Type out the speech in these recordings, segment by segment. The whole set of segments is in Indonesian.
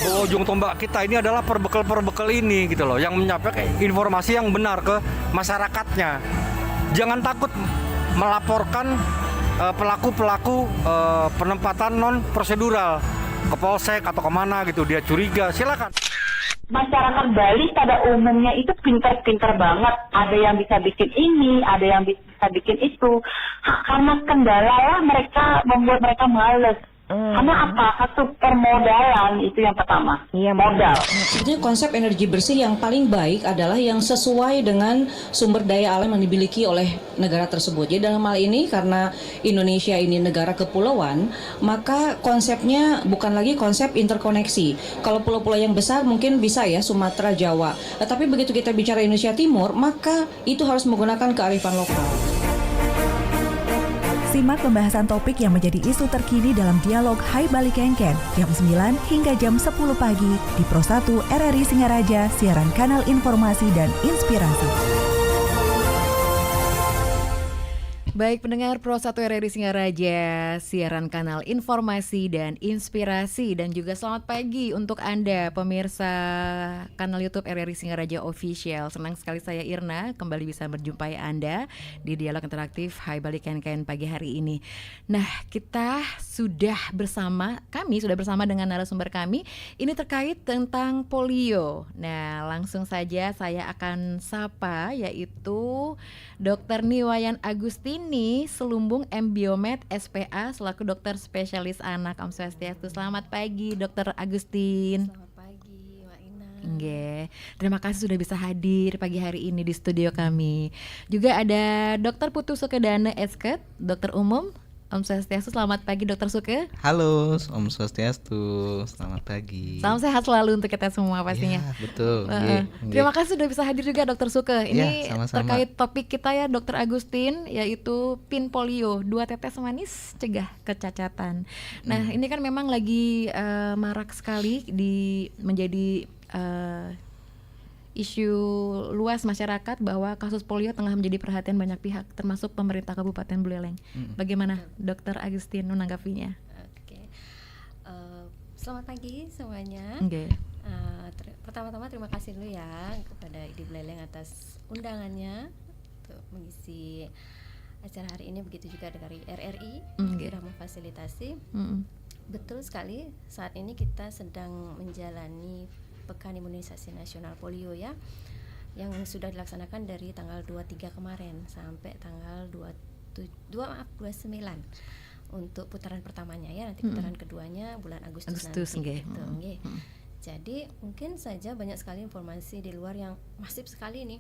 bahwa ujung tombak kita ini adalah perbekal ini gitu loh, yang menyampaikan informasi yang benar ke masyarakatnya. Jangan takut melaporkan pelaku-pelaku penempatan non prosedural ke polsek atau kemana gitu, dia curiga, silakan. Masyarakat Bali pada umumnya itu pintar-pintar banget. Ada yang bisa bikin ini, ada yang bisa bikin itu. Karena kendala lah mereka membuat mereka males. Karena apa? Satu permodalan itu yang pertama. Iya, modal. Sebetulnya konsep energi bersih yang paling baik adalah yang sesuai dengan sumber daya alam yang dimiliki oleh negara tersebut. Jadi dalam hal ini karena Indonesia ini negara kepulauan, maka konsepnya bukan lagi konsep interkoneksi. Kalau pulau-pulau yang besar mungkin bisa ya Sumatera, Jawa. Tapi begitu kita bicara Indonesia Timur, maka itu harus menggunakan kearifan lokal. Simak pembahasan topik yang menjadi isu terkini dalam dialog Hai Bali Kengken jam 9 hingga jam 10 pagi di Pro 1 RRI Singaraja, siaran kanal informasi dan inspirasi. Baik pendengar Pro 1 RRI Singaraja, siaran kanal informasi dan inspirasi, dan juga selamat pagi untuk Anda pemirsa kanal YouTube RRI Singaraja Official. Senang sekali saya Irna kembali bisa berjumpai Anda di dialog interaktif Hai Bali Kengken pagi hari ini. Nah, kami sudah bersama dengan narasumber kami. Ini terkait tentang polio. Nah, langsung saja saya akan sapa yaitu Dr. Niwayan Agustini, Selumbung M Biomed SPA selaku dokter spesialis anak. Om Swastiastu. Selamat pagi Dr. Agustin. Selamat pagi Mbak Ina. Nggih. Terima kasih sudah bisa hadir pagi hari ini di studio kami. Juga ada Dr. Putu Sukedana Esket, dokter umum. Om Swastiastu, selamat pagi Dokter Suke. Halo, Om Swastiastu, selamat pagi. Salam sehat selalu untuk kita semua pastinya. Ya, betul. Terima kasih sudah bisa hadir juga Dokter Suke. Ini sama-sama. terkait topik kita ya Dokter Agustin, yaitu pin polio, 2 tetes manis cegah kecacatan. Nah, ini kan memang lagi marak sekali menjadi isu luas masyarakat bahwa kasus polio tengah menjadi perhatian banyak pihak, termasuk pemerintah Kabupaten Buleleng. Bagaimana Dokter Agustin menanggapinya? Oke. Selamat pagi semuanya. Pertama-tama terima kasih dulu ya kepada ID Buleleng atas undangannya untuk mengisi acara hari ini. Begitu juga dari RRI sudah memfasilitasi. Betul sekali, saat ini kita sedang menjalani Pekan Imunisasi Nasional Polio ya, yang sudah dilaksanakan dari tanggal 23 kemarin sampai tanggal 29 untuk putaran pertamanya ya. Nanti putaran keduanya bulan Agustus nanti gitu. Jadi mungkin saja banyak sekali informasi di luar yang masif sekali nih.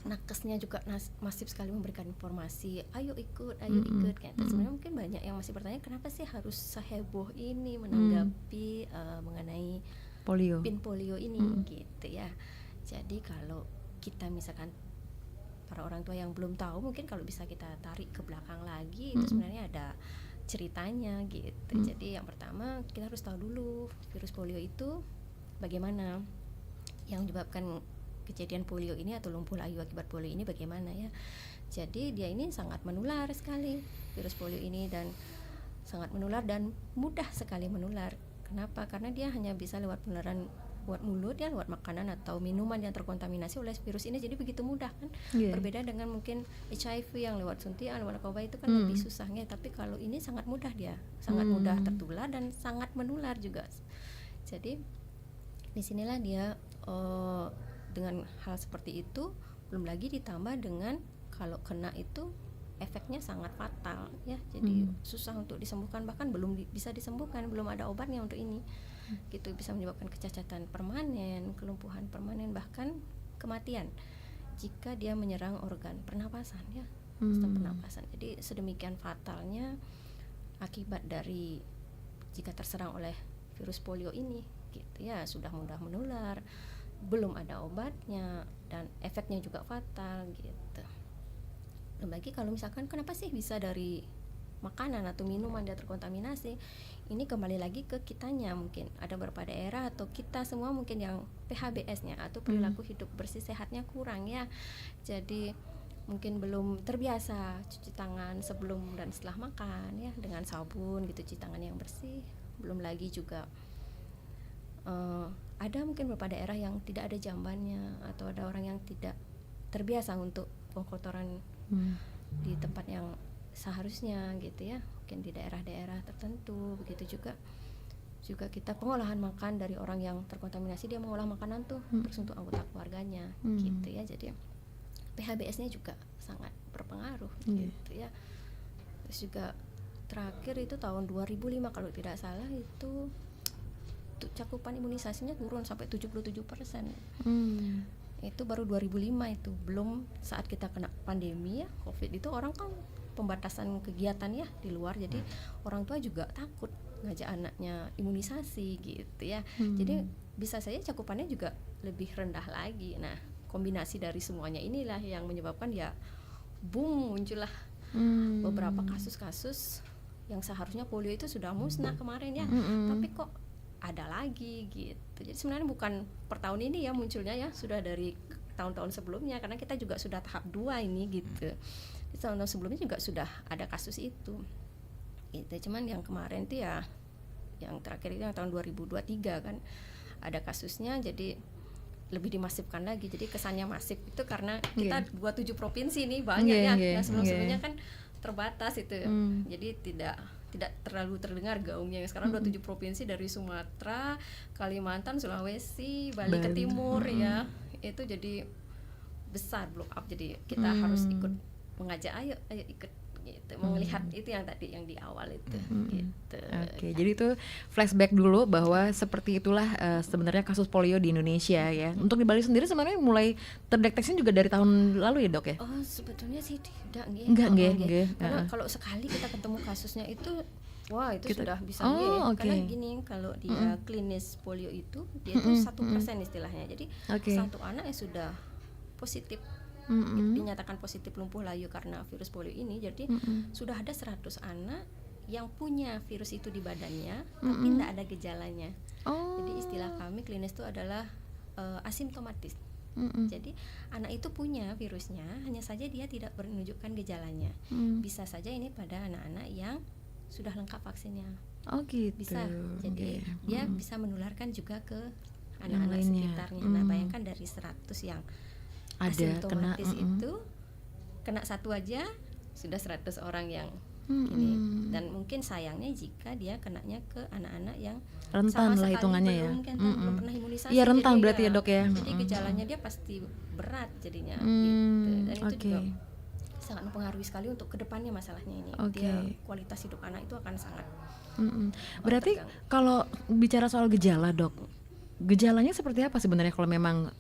Nakesnya juga masif sekali memberikan informasi, ayo ikut kayak sebenarnya mungkin banyak yang masih bertanya kenapa sih harus seheboh ini menanggapi mengenai pin polio ini gitu ya. Jadi kalau kita misalkan para orang tua yang belum tahu, mungkin kalau bisa kita tarik ke belakang lagi itu sebenarnya ada ceritanya gitu. Jadi yang pertama kita harus tahu dulu virus polio itu bagaimana, yang menyebabkan kejadian polio ini atau lumpuh layu akibat polio ini bagaimana ya. Jadi dia ini sangat menular sekali virus polio ini, dan sangat menular dan mudah sekali menular. Kenapa? Karena dia hanya bisa lewat penularan lewat mulut ya, lewat makanan atau minuman yang terkontaminasi oleh virus ini. Jadi begitu mudah kan. Berbeda dengan mungkin HIV yang lewat suntikan, lewat narkoba itu kan lebih susahnya. Tapi kalau ini sangat mudah, dia sangat mudah tertular dan sangat menular juga. Jadi disinilah dia dengan hal seperti itu, belum lagi ditambah dengan kalau kena itu efeknya sangat fatal ya, jadi susah untuk disembuhkan, bahkan belum bisa disembuhkan, belum ada obatnya untuk ini gitu. Bisa menyebabkan kecacatan permanen, kelumpuhan permanen, bahkan kematian jika dia menyerang organ pernapasan ya, sistem pernapasan. Jadi sedemikian fatalnya akibat dari jika terserang oleh virus polio ini gitu ya, sudah mudah menular, belum ada obatnya, dan efeknya juga fatal gitu. Belum lagi kalau misalkan kenapa sih bisa dari makanan atau minuman dia terkontaminasi, ini kembali lagi ke kitanya. Mungkin ada beberapa daerah atau kita semua mungkin yang PHBS-nya atau perilaku hidup bersih sehatnya kurang ya, jadi mungkin belum terbiasa cuci tangan sebelum dan setelah makan ya dengan sabun gitu, cuci tangan yang bersih. Belum lagi juga ada mungkin beberapa daerah yang tidak ada jambannya, atau ada orang yang tidak terbiasa untuk buang kotoran di tempat yang seharusnya gitu ya, mungkin di daerah-daerah tertentu. Begitu juga kita pengolahan makan dari orang yang terkontaminasi, dia mengolah makanan tuh terus untuk anggota keluarganya gitu ya. Jadi PHBS-nya juga sangat berpengaruh gitu ya. Terus juga terakhir itu tahun 2005 kalau tidak salah, itu cakupan imunisasinya turun sampai 77%. Itu baru 2005, itu belum saat kita kena pandemi ya, COVID itu orang kan pembatasan kegiatan ya di luar, jadi orang tua juga takut ngajak anaknya imunisasi gitu ya. Jadi bisa saja cakupannya juga lebih rendah lagi. Nah, kombinasi dari semuanya inilah yang menyebabkan ya boom, muncullah beberapa kasus-kasus yang seharusnya polio itu sudah musnah kemarin ya, tapi kok ada lagi gitu. Jadi sebenarnya bukan per tahun ini ya munculnya ya, sudah dari tahun-tahun sebelumnya, karena kita juga sudah tahap 2 ini gitu. Di tahun-tahun sebelumnya juga sudah ada kasus itu gitu. Cuman yang kemarin tuh ya, yang terakhir itu yang tahun 2023 kan ada kasusnya, jadi lebih dimasifkan lagi. Jadi kesannya masif itu karena kita 27 provinsi nih banyak ya. Sebelum-sebelumnya kan terbatas itu. Jadi tidak terlalu terdengar gaungnya. Sekarang 27 provinsi dari Sumatera, Kalimantan, Sulawesi, Bali ke timur ya. Itu jadi besar, blow up. Jadi kita harus ikut mengajak, ayo ikut gitu, melihat itu yang tadi yang di awal itu gitu. Oke, jadi itu flashback dulu bahwa seperti itulah sebenarnya kasus polio di Indonesia ya. Untuk di Bali sendiri sebenarnya mulai terdeteksi juga dari tahun lalu ya, Dok ya? Oh, sebetulnya sih tidak. Karena kalau sekali kita ketemu kasusnya itu, wah itu sudah bisa karena gini, kalau dia klinis polio itu dia itu 1% istilahnya. Jadi satu anak yang sudah positif dinyatakan positif lumpuh layu karena virus polio ini, jadi sudah ada 100 anak yang punya virus itu di badannya tapi tidak ada gejalanya. Jadi istilah kami klinis itu adalah asimptomatis. Jadi anak itu punya virusnya, hanya saja dia tidak menunjukkan gejalanya. Bisa saja ini pada anak-anak yang sudah lengkap vaksinnya. Bisa. Jadi dia bisa menularkan juga ke anak-anak sekitarnya. Nah, bayangkan dari 100 yang asimptomatis itu kena satu aja sudah 100 orang yang ini. Dan mungkin sayangnya jika dia kenanya ke anak-anak yang rentan lah hitungannya ya. Belum pernah imunisasi. Iya, rentan berarti ya, Dok ya. Jadi gejalanya dia pasti berat jadinya gitu. Dan itu juga sangat mempengaruhi sekali untuk kedepannya masalahnya ini. Dia kualitas hidup anak itu akan sangat berarti kalau bicara soal gejala, Dok, gejalanya seperti apa sebenarnya kalau memang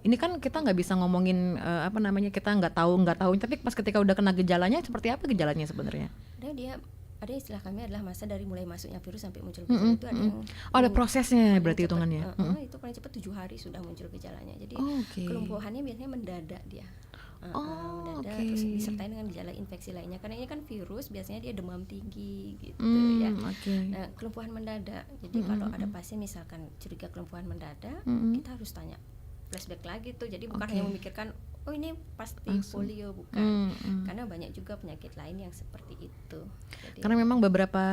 ini kan kita nggak bisa ngomongin kita nggak tahu, tapi pas ketika udah kena gejalanya seperti apa gejalanya sebenarnya? Ada istilah kami adalah masa dari mulai masuknya virus sampai muncul gejala itu ada yang ada prosesnya berarti hitungannya. Itu paling cepat 7 hari sudah muncul gejalanya. Jadi kelumpuhannya biasanya mendadak dia. Mendadak terus disertai dengan gejala infeksi lainnya, karena ini kan virus biasanya dia demam tinggi gitu ya. Nah, kelumpuhan mendadak. Jadi kalau ada pasien misalkan curiga kelumpuhan mendadak, kita harus tanya flashback lagi tuh. Jadi bukan hanya memikirkan oh ini pasti polio, bukan. Karena banyak juga penyakit lain yang seperti itu. Jadi, karena memang beberapa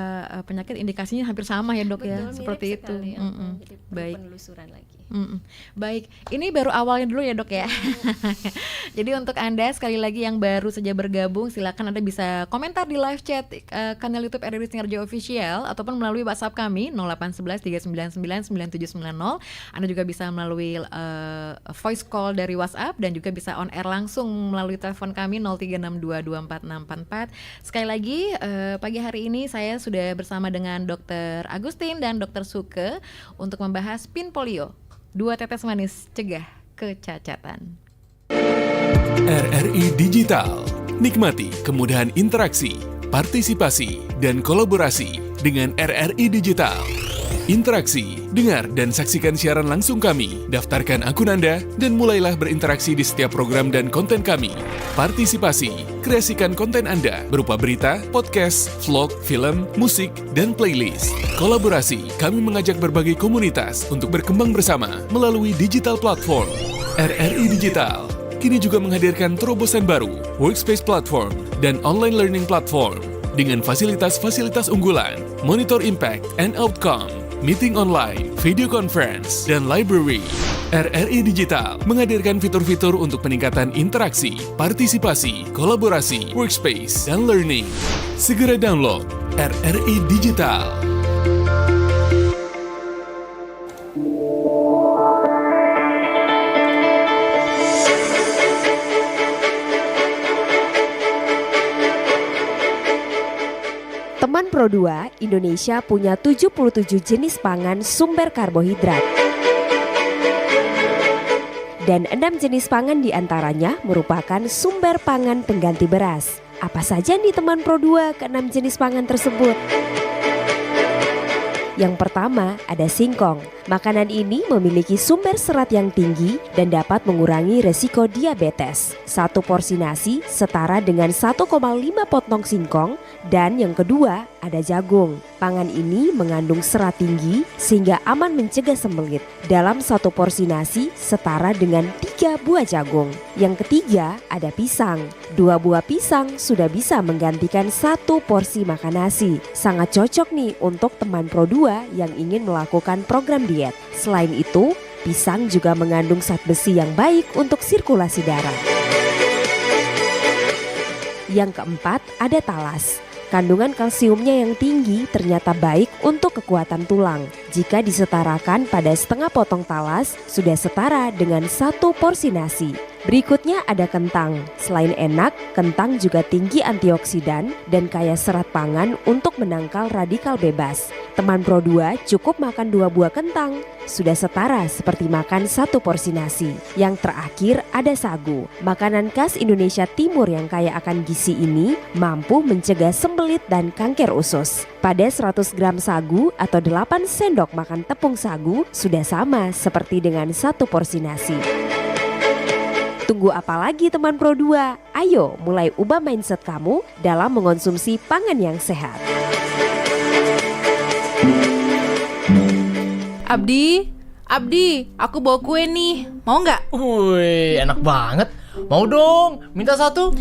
penyakit indikasinya hampir sama ya, Dok. Betul, ya, seperti itu. Jadi perlu penelusuran lagi. Baik, ini baru awalnya dulu ya, Dok ya. Jadi untuk Anda sekali lagi yang baru saja bergabung, silakan Anda bisa komentar di live chat kanal YouTube RRI Singarja Official ataupun melalui WhatsApp kami 0811 399 9790. Anda juga bisa melalui voice call dari WhatsApp dan juga bisa on air langsung melalui telepon kami 0362246644. Sekali lagi pagi hari ini saya sudah bersama dengan Dr. Agustin dan Dr. Suke untuk membahas PIN polio, 2 tetes manis cegah kecacatan. RRI Digital, nikmati kemudahan interaksi, partisipasi, dan kolaborasi dengan RRI Digital. Interaksi, dengar dan saksikan siaran langsung kami, daftarkan akun Anda, dan mulailah berinteraksi di setiap program dan konten kami. Partisipasi, kreasikan konten Anda berupa berita, podcast, vlog, film, musik, dan playlist. Kolaborasi, kami mengajak berbagai komunitas untuk berkembang bersama melalui digital platform. RRI Digital kini juga menghadirkan terobosan baru, workspace platform, dan online learning platform dengan fasilitas-fasilitas unggulan, monitor impact and outcome, meeting online, video conference, dan library. RRI Digital menghadirkan fitur-fitur untuk peningkatan interaksi, partisipasi, kolaborasi, workspace, dan learning. Segera download RRI Digital. Teman Pro2, Indonesia punya 77 jenis pangan sumber karbohidrat. Dan 6 jenis pangan diantaranya merupakan sumber pangan pengganti beras. Apa saja nih teman Pro2 ke-6 jenis pangan tersebut? Yang pertama ada singkong. Makanan ini memiliki sumber serat yang tinggi dan dapat mengurangi resiko diabetes. Satu porsi nasi setara dengan 1,5 potong singkong. Dan yang kedua ada jagung. Pangan ini mengandung serat tinggi sehingga aman mencegah sembelit. Dalam satu porsi nasi setara dengan 3 buah jagung. Yang ketiga ada pisang. 2 buah pisang sudah bisa menggantikan 1 porsi makan nasi. Sangat cocok nih untuk teman Pro2 yang ingin melakukan program diet. Selain itu, pisang juga mengandung zat besi yang baik untuk sirkulasi darah. Yang keempat ada talas. Kandungan kalsiumnya yang tinggi ternyata baik untuk kekuatan tulang. Jika disetarakan pada setengah potong talas, sudah setara dengan 1 porsi nasi. Berikutnya ada kentang. Selain enak, kentang juga tinggi antioksidan dan kaya serat pangan untuk menangkal radikal bebas. Teman Pro2 cukup makan 2 buah kentang, sudah setara seperti makan 1 porsi nasi. Yang terakhir ada sagu. Makanan khas Indonesia Timur yang kaya akan gizi ini mampu mencegah sembelit dan kanker usus. Pada 100 gram sagu atau 8 sendok makan tepung sagu sudah sama seperti dengan 1 porsi nasi. Tunggu apa lagi teman Pro2? Ayo mulai ubah mindset kamu dalam mengonsumsi pangan yang sehat. Abdi, aku bawa kue nih. Mau nggak? Wih, enak banget. Mau dong, minta satu.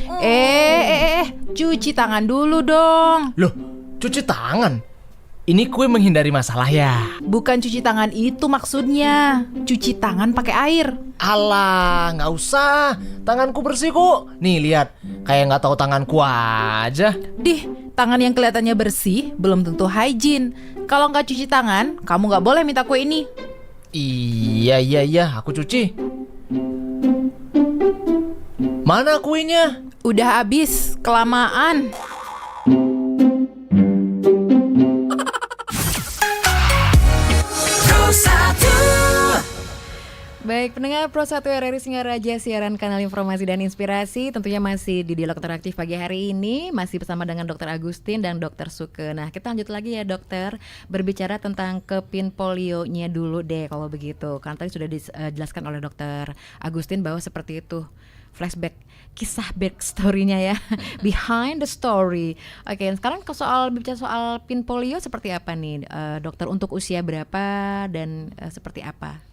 Cuci tangan dulu dong. Loh, cuci tangan? Ini kue menghindari masalah ya? Bukan cuci tangan itu maksudnya. Cuci tangan pakai air. Alah, nggak usah. Tanganku bersih kok. Nih lihat, kayak nggak tahu tanganku aja. Tangan yang kelihatannya bersih belum tentu hygiene. Kalau nggak cuci tangan, kamu nggak boleh minta kue ini. Iya, aku cuci. Mana kuenya? Udah habis, kelamaan. Baik, pendengar Pro1 RRI Singaraja, siaran kanal informasi dan inspirasi. Tentunya masih di dialog interaktif pagi hari ini, masih bersama dengan Dr. Agustin dan Dr. Suke. Nah, kita lanjut lagi ya dokter, berbicara tentang kepin polionya dulu deh kalau begitu. Karena tadi sudah dijelaskan oleh Dr. Agustin bahwa seperti itu. Flashback, kisah backstory-nya ya, behind the story. Oke, sekarang bicara soal pin polio seperti apa nih dokter, untuk usia berapa dan seperti apa?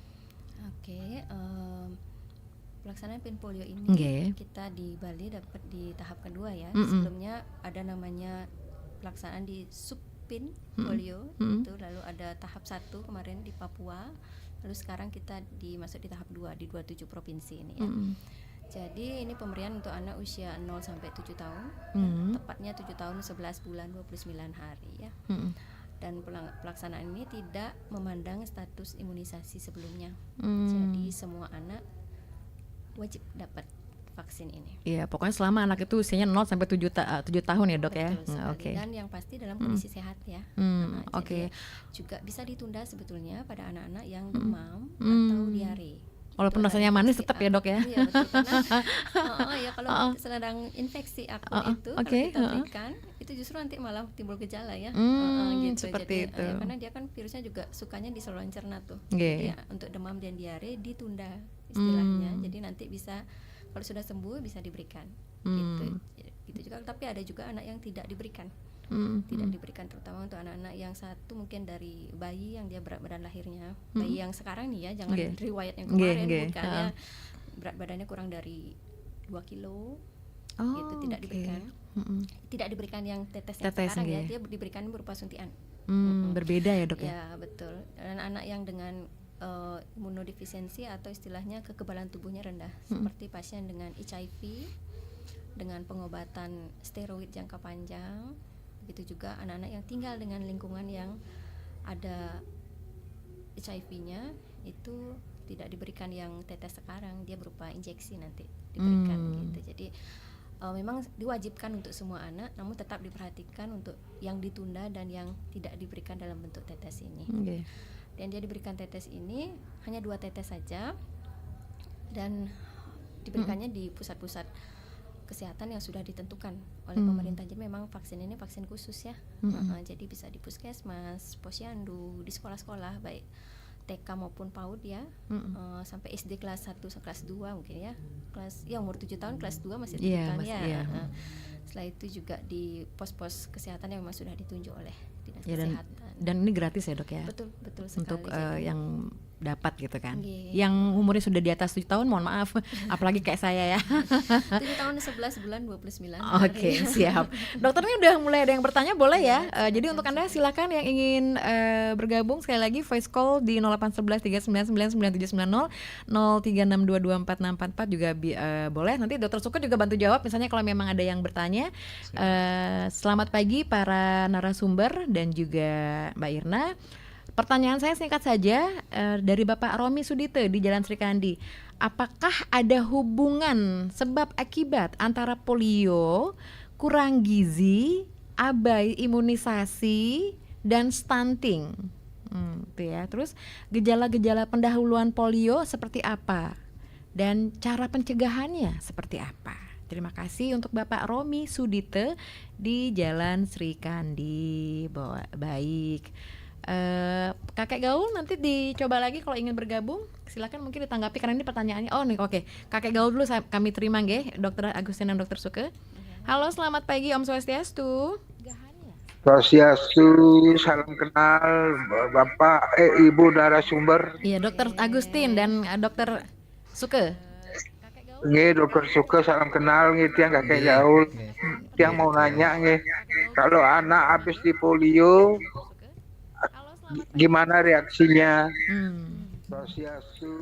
Pelaksanaan pin polio ini kita di Bali dapat di tahap kedua ya. Sebelumnya ada namanya pelaksanaan di subpin polio itu, lalu ada tahap 1 kemarin di Papua, lalu sekarang kita masuk di tahap 2 di 27 provinsi ini ya. Jadi ini pemberian untuk anak usia 0 sampai 7 tahun, tepatnya 7 tahun 11 bulan 29 hari ya. Dan pelaksanaan ini tidak memandang status imunisasi sebelumnya. Jadi semua anak wajib dapat vaksin ini. Iya, pokoknya selama anak itu usianya 0 sampai 7 tahun ya dok. Betul, ya. Oke. Dan yang pasti dalam kondisi sehat ya. Jadi juga bisa ditunda sebetulnya pada anak-anak yang demam atau diare. Walaupun rasanya manis tetap ya dok ya. Iya betul, karena ya kalau sedang infeksi akut itu kalau kita berikan itu justru nanti malah timbul gejala ya. Gitu. Seperti jadi, itu. Karena dia kan virusnya juga sukanya di saluran cerna tuh. Jadi ya, untuk demam dan diare ditunda istilahnya. Jadi nanti bisa kalau sudah sembuh bisa diberikan. Gitu juga. Tapi ada juga anak yang tidak diberikan. Tidak diberikan, terutama untuk anak-anak yang satu mungkin dari bayi yang dia berat badan lahirnya, bayi yang sekarang nih ya, jangan riwayat yang kemarin, bukan ya, berat badannya kurang dari 2 kilo gitu, tidak diberikan. Tidak diberikan yang tetes yang sekarang ya, dia diberikan berupa suntian. Berbeda ya dok ya? Ya betul. Dan anak yang dengan imunodefisiensi atau istilahnya kekebalan tubuhnya rendah, seperti pasien dengan HIV dengan pengobatan steroid jangka panjang, begitu juga anak-anak yang tinggal dengan lingkungan yang ada HIV-nya itu tidak diberikan yang tetes sekarang, dia berupa injeksi nanti diberikan gitu. Jadi memang diwajibkan untuk semua anak, namun tetap diperhatikan untuk yang ditunda dan yang tidak diberikan dalam bentuk tetes ini. Dan dia diberikan tetes ini hanya 2 tetes saja, dan diberikannya di pusat-pusat kesehatan yang sudah ditentukan oleh pemerintah. Jadi memang vaksin ini vaksin khusus ya. Jadi bisa di puskesmas, posyandu, di sekolah-sekolah baik TK maupun PAUD ya, sampai SD kelas 1 sampai kelas 2 mungkin ya. Kelas ya umur 7 tahun kelas 2 masih 7 tahun ya. Setelah itu juga di pos-pos kesehatan yang memang sudah ditunjuk oleh dinas kesehatan. Dan ini gratis ya dok ya? Betul sekali. Untuk yang dapat gitu kan. Yang umurnya sudah di atas 7 tahun mohon maaf, apalagi kayak saya ya. 7 tahun 11 bulan 29 hari. Oke, siap. Dokternya udah mulai ada yang bertanya, boleh ya. Jadi untuk Anda silakan yang ingin bergabung, sekali lagi voice call di 0811 399 9790 0362246644 juga boleh. Nanti Dokter Suke juga bantu jawab misalnya kalau memang ada yang bertanya. Selamat pagi para narasumber dan juga Mbak Irna. Pertanyaan saya singkat saja dari Bapak Romi Sudite di Jalan Srikandi. Apakah ada hubungan sebab akibat antara polio, kurang gizi, abai imunisasi, dan stunting? Itu ya. Terus gejala-gejala pendahuluan polio seperti apa? Dan cara pencegahannya seperti apa? Terima kasih untuk Bapak Romi Sudite di Jalan Srikandi. Baik. Kakek gaul nanti dicoba lagi kalau ingin bergabung, silakan mungkin ditanggapi karena ini pertanyaannya. Oh nih oke. Kakek gaul dulu kami terima nggih, Dokter Agustin dan Dokter Suke. Halo, selamat pagi Om Swastiastu. Swastiastu, salam kenal Bapak Ibu narasumber. Iya, Dokter Agustin dan Dokter Suke. Nggih, Dokter Suke salam kenal nggih tiang kakek gaul. Tiang mau nanya nggih, kalau anak habis di polio gimana reaksinya? Swastiastu.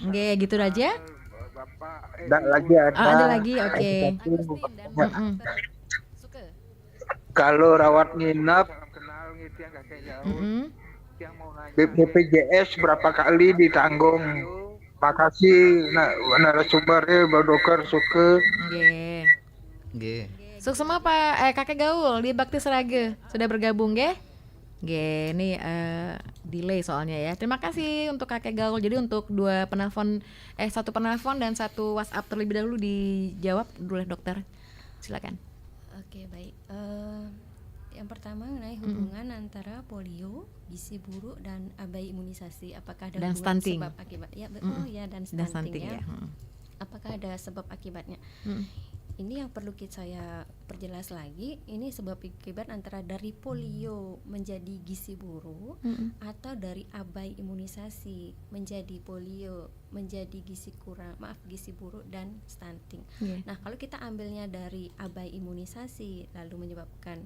Oke, gitu aja. Enggak lagi ada. Ada lagi, oke. Kalau rawat nginep, BPJS berapa kali ditanggung? Makasih narasumbernya Mbak Dokter Suke. Nggih. Sukses semua Pak Kakek Gaul di Bakti Seraga sudah bergabung nggih? Ini delay soalnya ya. Terima kasih untuk Kakek Gaul. Jadi untuk 1 penelpon dan 1 WhatsApp terlebih dahulu dijawab dulu oleh dokter. Silakan. Oke, baik. Yang pertama mengenai hubungan antara polio, gizi buruk dan abai imunisasi. Apakah ada hubungan stunting. Sebab akibat? Ya, betul ya, dan stunting ya. Apakah ada sebab akibatnya? Ini yang perlu saya perjelas lagi. Ini sebab akibat antara dari polio menjadi gizi buruk atau dari abai imunisasi menjadi polio menjadi gizi buruk dan stunting. Nah, kalau kita ambilnya dari abai imunisasi lalu menyebabkan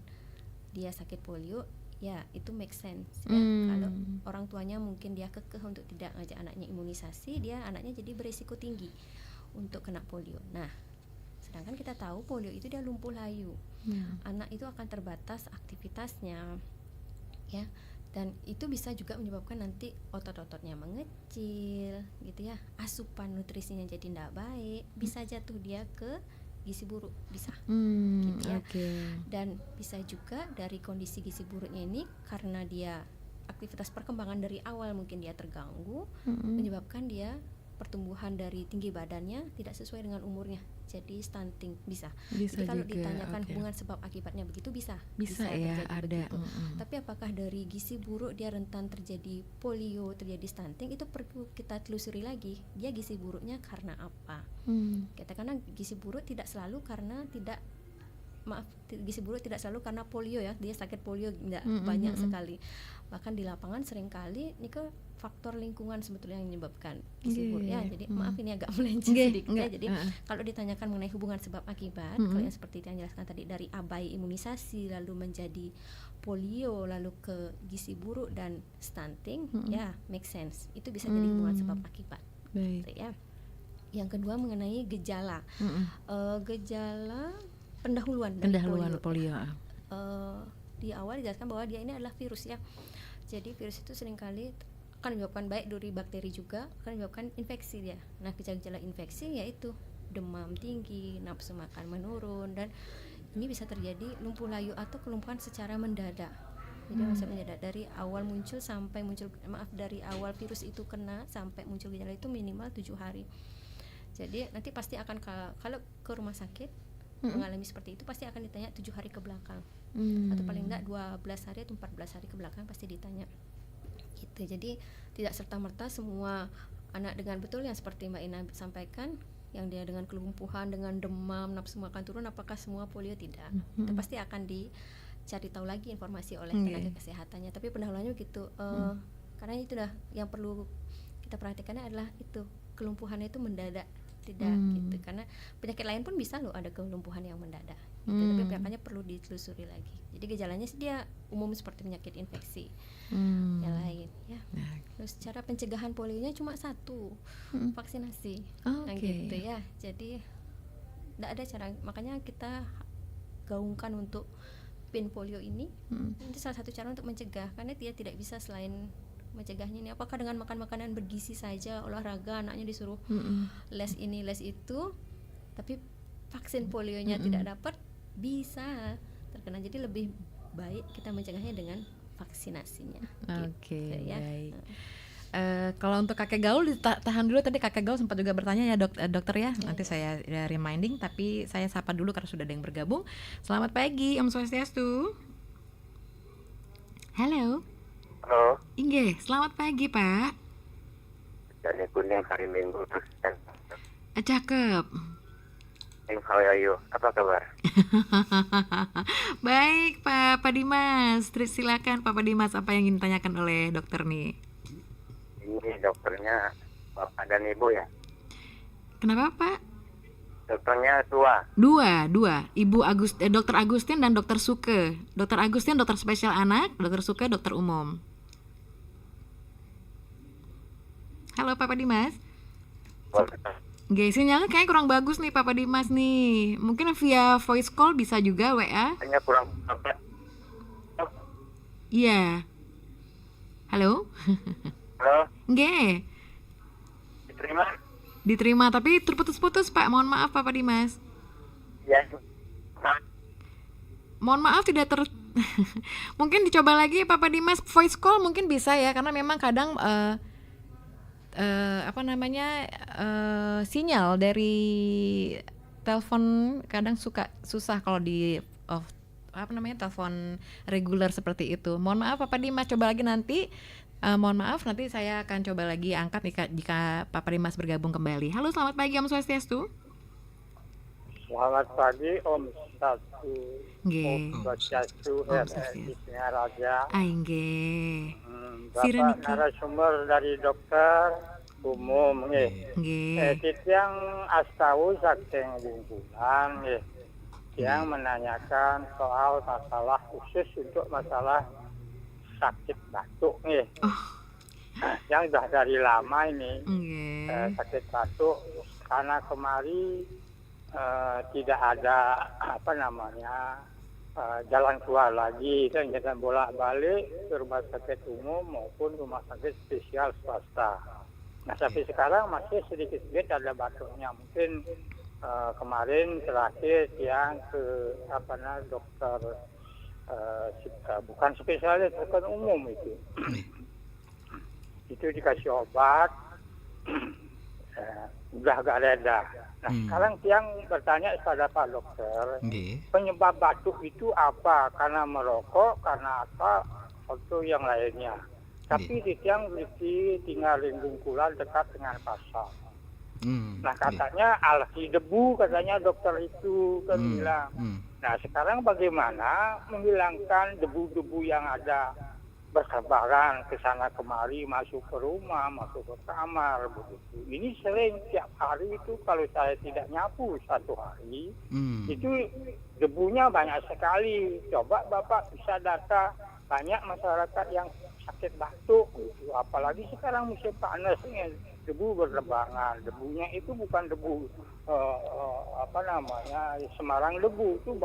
dia sakit polio, ya itu make sense ya. Kalau orang tuanya mungkin dia kekeh untuk tidak ngajak anaknya imunisasi, anaknya jadi berisiko tinggi untuk kena polio. Nah, sedangkan kita tahu polio itu dia lumpuh layu. Anak itu akan terbatas aktivitasnya ya, dan itu bisa juga menyebabkan nanti otot-ototnya mengecil gitu ya, asupan nutrisinya jadi tidak baik, bisa jatuh dia ke gizi buruk, bisa gitu ya. Dan bisa juga dari kondisi gizi buruknya ini karena dia aktivitas perkembangan dari awal mungkin dia terganggu, menyebabkan dia pertumbuhan dari tinggi badannya tidak sesuai dengan umurnya, jadi stunting bisa. Jadi kalau juga, ditanyakan hubungan sebab akibatnya begitu bisa ya, ada. Tapi apakah dari gizi buruk dia rentan terjadi polio, terjadi stunting, itu perlu kita telusuri lagi. Dia gizi buruknya karena apa? Karena gizi buruk tidak selalu karena tidak maaf, gizi buruk tidak selalu karena polio ya, dia sakit polio enggak, banyak sekali. Bahkan di lapangan seringkali ini ke faktor lingkungan sebetulnya yang menyebabkan gizi buruk ya. Jadi maaf ini agak melenceng sedikit ya. Jadi kalau ditanyakan mengenai hubungan sebab akibat, kalau yang seperti yang jelaskan tadi, dari abai imunisasi lalu menjadi polio lalu ke gizi buruk dan stunting, ya make sense. Itu bisa jadi hubungan sebab akibat. Gitu, ya. Yang kedua mengenai gejala. Gejala pendahuluan polio. Di awal dijelaskan bahwa dia ini adalah virus ya. Jadi virus itu seringkali akan menyebabkan baik dari bakteri juga akan menyebabkan infeksi dia. Nah, gejala-gejala infeksi yaitu demam tinggi, nafsu makan menurun, dan ini bisa terjadi lumpuh layu atau kelumpuhan secara mendadak. Jadi maksudnya mendadak dari awal muncul sampai muncul dari awal virus itu kena sampai muncul gejala itu minimal 7 hari. Jadi nanti pasti akan kalau ke rumah sakit mengalami seperti itu pasti akan ditanya 7 hari ke belakang. Atau paling enggak 12 hari atau 14 hari ke belakang pasti ditanya. Gitu. Jadi tidak serta-merta semua anak dengan betul yang seperti Mbak Ina sampaikan, yang dia dengan kelumpuhan, dengan demam, nafsu makan turun, apakah semua polio? Tidak. Itu pasti akan dicari tahu lagi informasi oleh tenaga kesehatannya. Tapi pendahuluannya begitu. Karena itu dah yang perlu kita perhatikannya adalah itu, kelumpuhannya itu mendadak. Tidak gitu, karena penyakit lain pun bisa loh ada kelumpuhan yang mendadak gitu, tapi makanya perlu ditelusuri lagi. Jadi gejalanya dia umum seperti penyakit infeksi yang lain ya. Terus cara pencegahan polionya cuma satu, vaksinasi. Nah gitu ya. Jadi tidak ada cara, makanya kita gaungkan untuk pin polio ini. Itu salah satu cara untuk mencegah, karena dia tidak bisa selain mencegahnya ini. Apakah dengan makan makanan bergizi saja, olahraga, anaknya disuruh les ini les itu, tapi vaksin polionya tidak dapat, bisa terkena. Jadi lebih baik kita mencegahnya dengan vaksinasinya. Gitu, ya. Baik. Kalau untuk kakek gaul tahan dulu, tadi kakek gaul sempat juga bertanya ya dokter ya. Nanti saya reminding, tapi saya sapa dulu karena sudah ada yang bergabung. Selamat pagi, Om Swastiastu. Halo. Halo. Inge, selamat pagi Pak. Dari Kuning hari Minggu terus kan. Cakep. How are you? Apa kabar? Baik Pak Dimas. Terus silakan Pak Dimas, apa yang ingin ditanyakan oleh dokter nih? Ini dokternya Bapak dan Ibu ya? Kenapa Pak? Dokternya tua. Dua. Ibu Dokter Agustin dan Dokter Suke. Dokter Agustin dokter spesial anak, Dokter Suke dokter umum. Halo Pak Dimas. Sinyalnya kayaknya kurang bagus nih Pak Dimas nih. Mungkin via voice call bisa juga, WA. Hanya kurang. Iya. Halo. Halo. Nggih. Diterima tapi terputus-putus Pak. Mohon maaf Pak Dimas. Ya. Mohon maaf tidak mungkin dicoba lagi Pak Dimas, voice call mungkin bisa ya, karena memang kadang sinyal dari telepon kadang suka susah kalau di telepon reguler seperti itu. Mohon maaf Pak Dimas, coba lagi nanti. Mohon maaf, nanti saya akan coba lagi angkat jika Pak Dimas bergabung kembali. Halo, selamat pagi Om Swastiastu. Selamat pagi Om Swastiastu. Om Swastiastu, RRI Singaraja. Bapak narasumber dari dokter umum yang astawu saking bungkulan yang menanyakan soal masalah khusus untuk masalah sakit batuk yang sudah dari lama ini sakit batuk, karena kemarin tidak ada jalan keluar lagi, dan jangan bolak-balik ke rumah sakit umum maupun rumah sakit spesial swasta. Nah, tapi sekarang masih sedikit-sedikit ada batuknya. Mungkin kemarin terakhir yang ke dokter bukan spesialis, bukan umum itu. Itu dikasih obat, udah agak reda. Nah, sekarang tiang bertanya kepada Pak Dokter, penyebab batuk itu apa? Karena merokok, karena apa? Atau yang lainnya. Tapi di tiang berisi tinggal di Bungkulan dekat dengan pasar. Nah katanya alergi debu, katanya dokter itu kan bilang. Nah sekarang bagaimana menghilangkan debu-debu yang ada bertebaran ke sana kemari, masuk ke rumah, masuk ke kamar begitu. Ini sering tiap hari itu kalau saya tidak nyapu satu hari, itu debunya banyak sekali. Coba Bapak bisa data banyak masyarakat yang sakit batuk gitu. Apalagi sekarang musim panas ini debu berterbangan. Debunya itu bukan debu Semarang debu, itu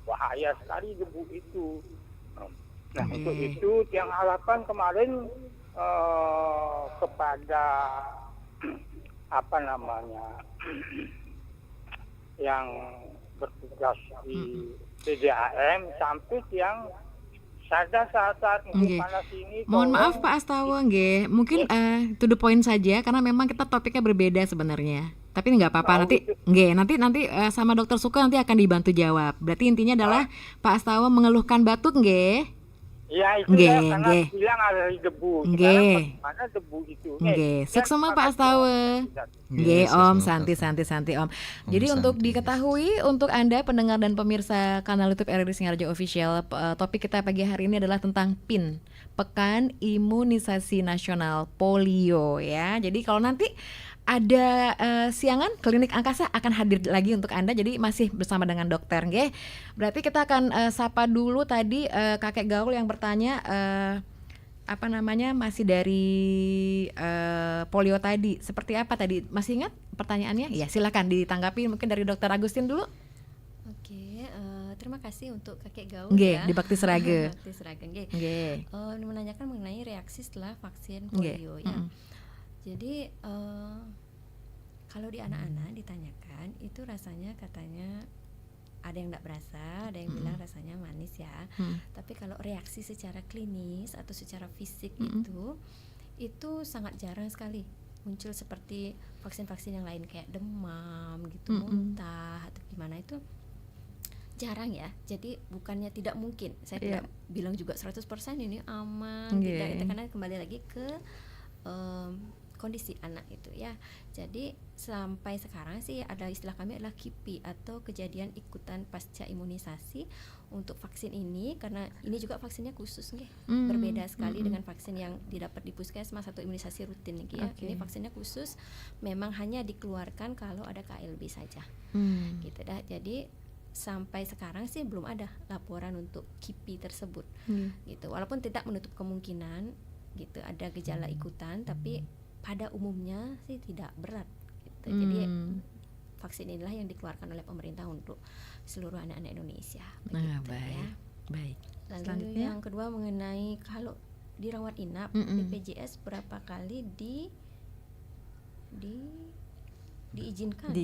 bahaya sekali debu itu. Nah untuk itu Tiang Harapan kemarin kepada yang bertugas di PDAM sampai Tiang sadar saat musim panas ini. Mohon maaf Pak Astawa, mungkin to the point saja karena memang kita topiknya berbeda sebenarnya. Tapi nggak apa-apa, nanti sama Dokter Suka nanti akan dibantu jawab. Berarti intinya adalah Pak Astawa mengeluhkan batuk, Iya itu karena bilang ada debu. Sekarang bagaimana debu itu? Seksama Pak Astawa. Om, santai Om. Jadi untuk diketahui untuk Anda pendengar dan pemirsa kanal YouTube RRI Singaraja Official, topik kita pagi hari ini adalah tentang PIN, Pekan Imunisasi Nasional Polio ya. Jadi kalau nanti ada siangan Klinik Angkasa akan hadir lagi untuk Anda. Jadi masih bersama dengan dokter, Berarti kita akan sapa dulu tadi kakek gaul yang bertanya masih dari polio tadi. Seperti apa tadi? Masih ingat pertanyaannya? Ya, silakan ditanggapi mungkin dari Dokter Agustin dulu. Oke, terima kasih untuk kakek gaul di Bakti Seraga. Bakti Seraga, menanyakan mengenai reaksi setelah vaksin polio ya. Jadi kalau di anak-anak ditanyakan itu rasanya katanya ada yang tidak berasa, ada yang bilang rasanya manis ya. Tapi kalau reaksi secara klinis atau secara fisik itu sangat jarang sekali muncul seperti vaksin-vaksin yang lain kayak demam gitu, muntah atau gimana, itu jarang ya. Jadi bukannya tidak mungkin, saya tidak bilang juga 100% ini aman, tidak, karena kembali lagi ke kondisi anak itu ya. Jadi sampai sekarang sih ada istilah kami adalah KIPI atau kejadian ikutan pasca imunisasi untuk vaksin ini, karena ini juga vaksinnya khusus berbeda sekali dengan vaksin yang didapat di puskesmas atau imunisasi rutin ya. Ini vaksinnya khusus, memang hanya dikeluarkan kalau ada KLB saja. Gitu dah. Jadi sampai sekarang sih belum ada laporan untuk KIPI tersebut. Gitu. Walaupun tidak menutup kemungkinan gitu ada gejala ikutan, tapi pada umumnya sih tidak berat gitu. Jadi vaksin inilah yang dikeluarkan oleh pemerintah untuk seluruh anak-anak Indonesia. Baik. Lalu yang kedua mengenai kalau dirawat inap BPJS berapa kali diizinkan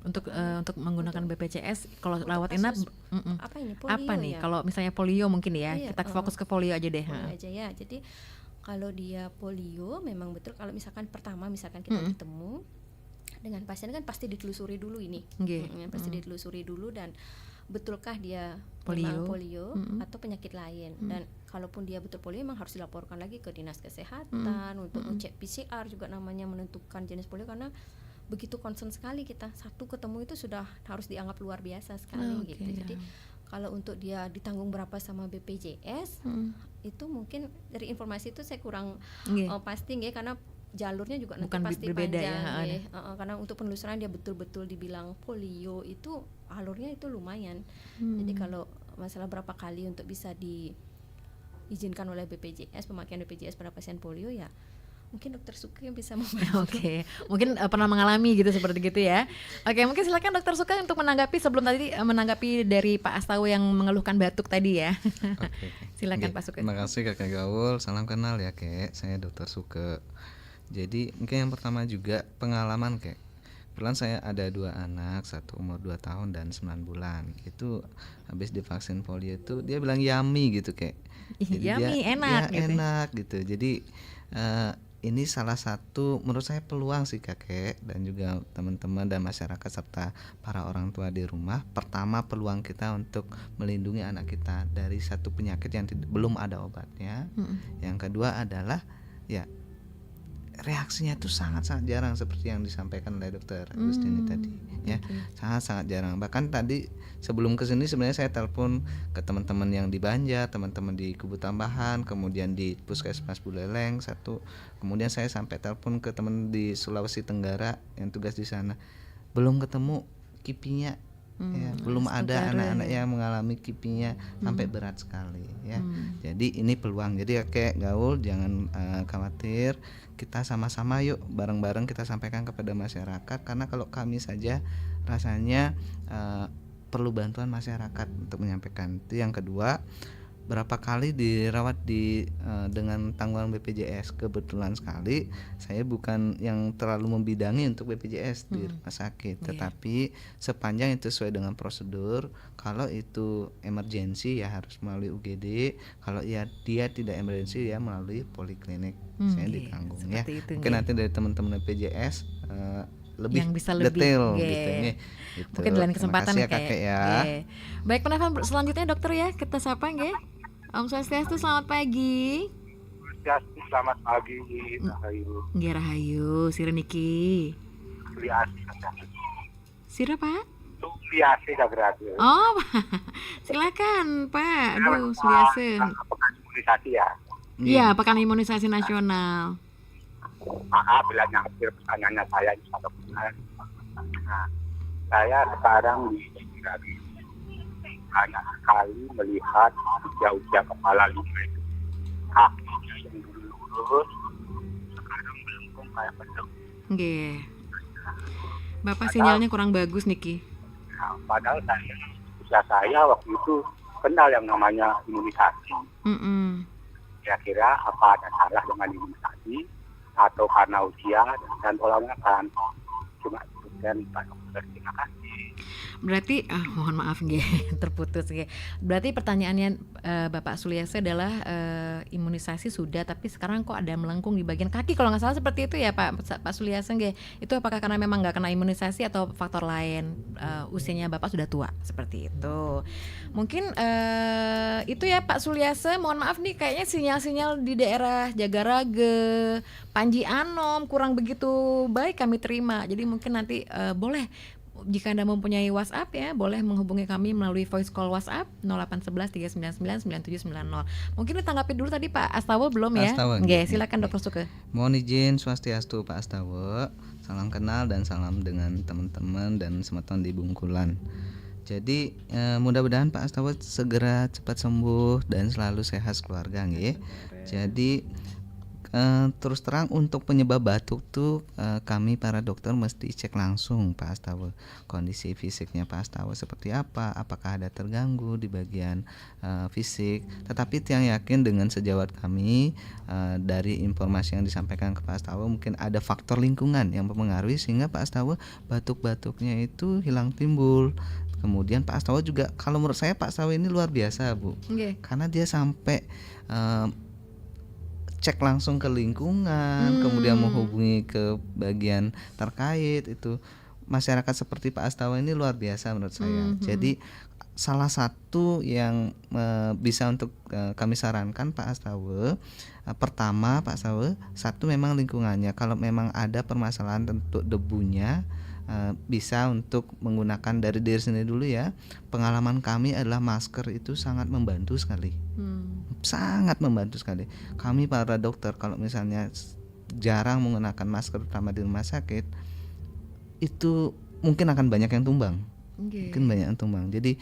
untuk menggunakan BPJS kalau rawat inap apa ini polio apa nih ya? Kalau misalnya polio mungkin ya, kita fokus ke polio aja deh. Polio aja ya. Jadi kalau dia polio memang betul, kalau misalkan kita ketemu dengan pasien kan pasti ditelusuri dulu ini. Pasti ditelusuri dulu dan betulkah dia memang polio atau penyakit lain. Dan kalaupun dia betul polio memang harus dilaporkan lagi ke dinas kesehatan untuk cek PCR juga namanya, menentukan jenis polio, karena begitu concern sekali kita, satu ketemu itu sudah harus dianggap luar biasa sekali gitu. Jadi kalau untuk dia ditanggung berapa sama BPJS itu mungkin dari informasi itu saya kurang pasti karena jalurnya juga nanti pasti berbeda panjang karena untuk penelusuran dia betul-betul dibilang polio itu alurnya itu lumayan. Jadi kalau masalah berapa kali untuk bisa diizinkan oleh BPJS, pemakaian BPJS pada pasien polio ya mungkin Dokter Suka yang bisa membantu. Mungkin pernah mengalami gitu seperti gitu ya. Mungkin silakan Dokter Suka untuk menanggapi sebelum tadi menanggapi dari Pak Astawa yang mengeluhkan batuk tadi ya. Silakan Pak Suka. Terima kasih Kakak Gaul, salam kenal ya Kek. Saya Dokter Suka. Jadi mungkin yang pertama juga pengalaman Kek. Kebetulan saya ada 2 anak, satu umur 2 tahun dan 9 bulan. Itu habis divaksin polio itu dia bilang yummy gitu Kek. Jadi yummy, enak gitu. Enak gitu. Jadi ini salah satu menurut saya peluang sih Kakek dan juga teman-teman dan masyarakat serta para orang tua di rumah. Pertama, peluang kita untuk melindungi anak kita dari satu penyakit yang belum ada obatnya. Yang kedua adalah ya reaksinya tuh sangat-sangat jarang seperti yang disampaikan oleh dokter Agustini tadi ya. Sangat-sangat jarang. Bahkan tadi sebelum kesini sebenarnya saya telepon ke teman-teman yang di Banjar, teman-teman di Kubu Tambahan, kemudian di Puskesmas Buleleng satu, kemudian saya sampai telepon ke teman di Sulawesi Tenggara yang tugas di sana, belum ketemu kipinya. Ya, belum ada anak-anak yang mengalami kipinya sampai berat sekali ya. Jadi ini peluang. Jadi kayak gaul jangan khawatir. Kita sama-sama yuk bareng-bareng kita sampaikan kepada masyarakat, karena kalau kami saja rasanya perlu bantuan masyarakat untuk menyampaikan. Itu yang kedua. Berapa kali dirawat dengan tanggungan BPJS. Kebetulan sekali saya bukan yang terlalu membidangi untuk BPJS di rumah sakit, tetapi sepanjang itu sesuai dengan prosedur. Kalau itu emergensi ya harus melalui UGD, kalau dia tidak emergensi ya melalui poliklinik. Saya ditanggung ya. Mungkin nanti dari teman-teman BPJS lebih yang bisa detail lebih, gitu nih. Gitu. Mungkin dalam kesempatan ya, kakek ya. Baik, penelpon selanjutnya dokter ya, kita sapa nggih. Om Swastiastu, selamat pagi. Selamat pagi, Rahayu. Nggih Rahayu, sira niki. Sira Pak? Suliasi Kagradio. Oh, silakan Pak. Aduh, Suliasi. Pekan imunisasi ya. Iya, pekan imunisasi nasional. Maaf bila nyangkir pertanyaannya saya di satu bulan. Nah, saya sekarang di Kagradio. Banyak sekali melihat usia kepala 5 itu, kakinya yang dulu lurus sekarang melengkung kayak pedang. Nggih. Bapak sinyalnya kurang bagus niki. Nah, padahal usia saya waktu itu kenal yang namanya imunisasi. Kira-kira apa ada salah dengan imunisasi atau karena usia dan pola makan? Cuma dan Pak Dokter, terima kasih. Berarti mohon maaf nggih terputus nggih. Berarti pertanyaannya Bapak Suliasa adalah imunisasi sudah, tapi sekarang kok ada melengkung di bagian kaki, kalau nggak salah seperti itu ya Pak Suliasa nggih. Itu apakah karena memang nggak kena imunisasi atau faktor lain, usianya Bapak sudah tua seperti itu. Mungkin itu ya Pak Suliasa. Mohon maaf nih, kayaknya sinyal-sinyal di daerah Jagarage, Panji Anom kurang begitu baik kami terima. Jadi mungkin nanti boleh, jika Anda mempunyai WhatsApp ya, boleh menghubungi kami melalui voice call WhatsApp 0811 399 9790. Mungkin ditanggapi dulu tadi Pak Astawa belum ya? Oke, silakan Dokter Suke. Mohon izin Swastiastu Pak Astawa. Salam kenal dan salam dengan teman-teman dan teman-teman di Bungkulan. Jadi mudah-mudahan Pak Astawa segera cepat sembuh dan selalu sehat keluarga nggih. Jadi terus terang untuk penyebab batuk tuh kami para dokter mesti cek langsung Pak Astawa, kondisi fisiknya Pak Astawa seperti apa, apakah ada terganggu di bagian fisik. Tetapi yang yakin dengan sejawat kami dari informasi yang disampaikan ke Pak Astawa, mungkin ada faktor lingkungan yang mempengaruhi sehingga Pak Astawa batuk-batuknya itu hilang timbul. Kemudian Pak Astawa juga, kalau menurut saya Pak Astawa ini luar biasa Bu, karena dia sampai cek langsung ke lingkungan, kemudian menghubungi ke bagian terkait. Itu masyarakat seperti Pak Astawa ini luar biasa menurut saya. Jadi salah satu yang bisa untuk kami sarankan Pak Astawa, pertama Pak Astawa, satu memang lingkungannya, kalau memang ada permasalahan untuk debunya, bisa untuk menggunakan dari diri sendiri dulu ya. Pengalaman kami adalah masker itu sangat membantu sekali. Sangat membantu sekali. Kami para dokter kalau misalnya jarang menggunakan masker terutama di rumah sakit, itu mungkin akan banyak yang tumbang. Mungkin banyak yang tumbang. Jadi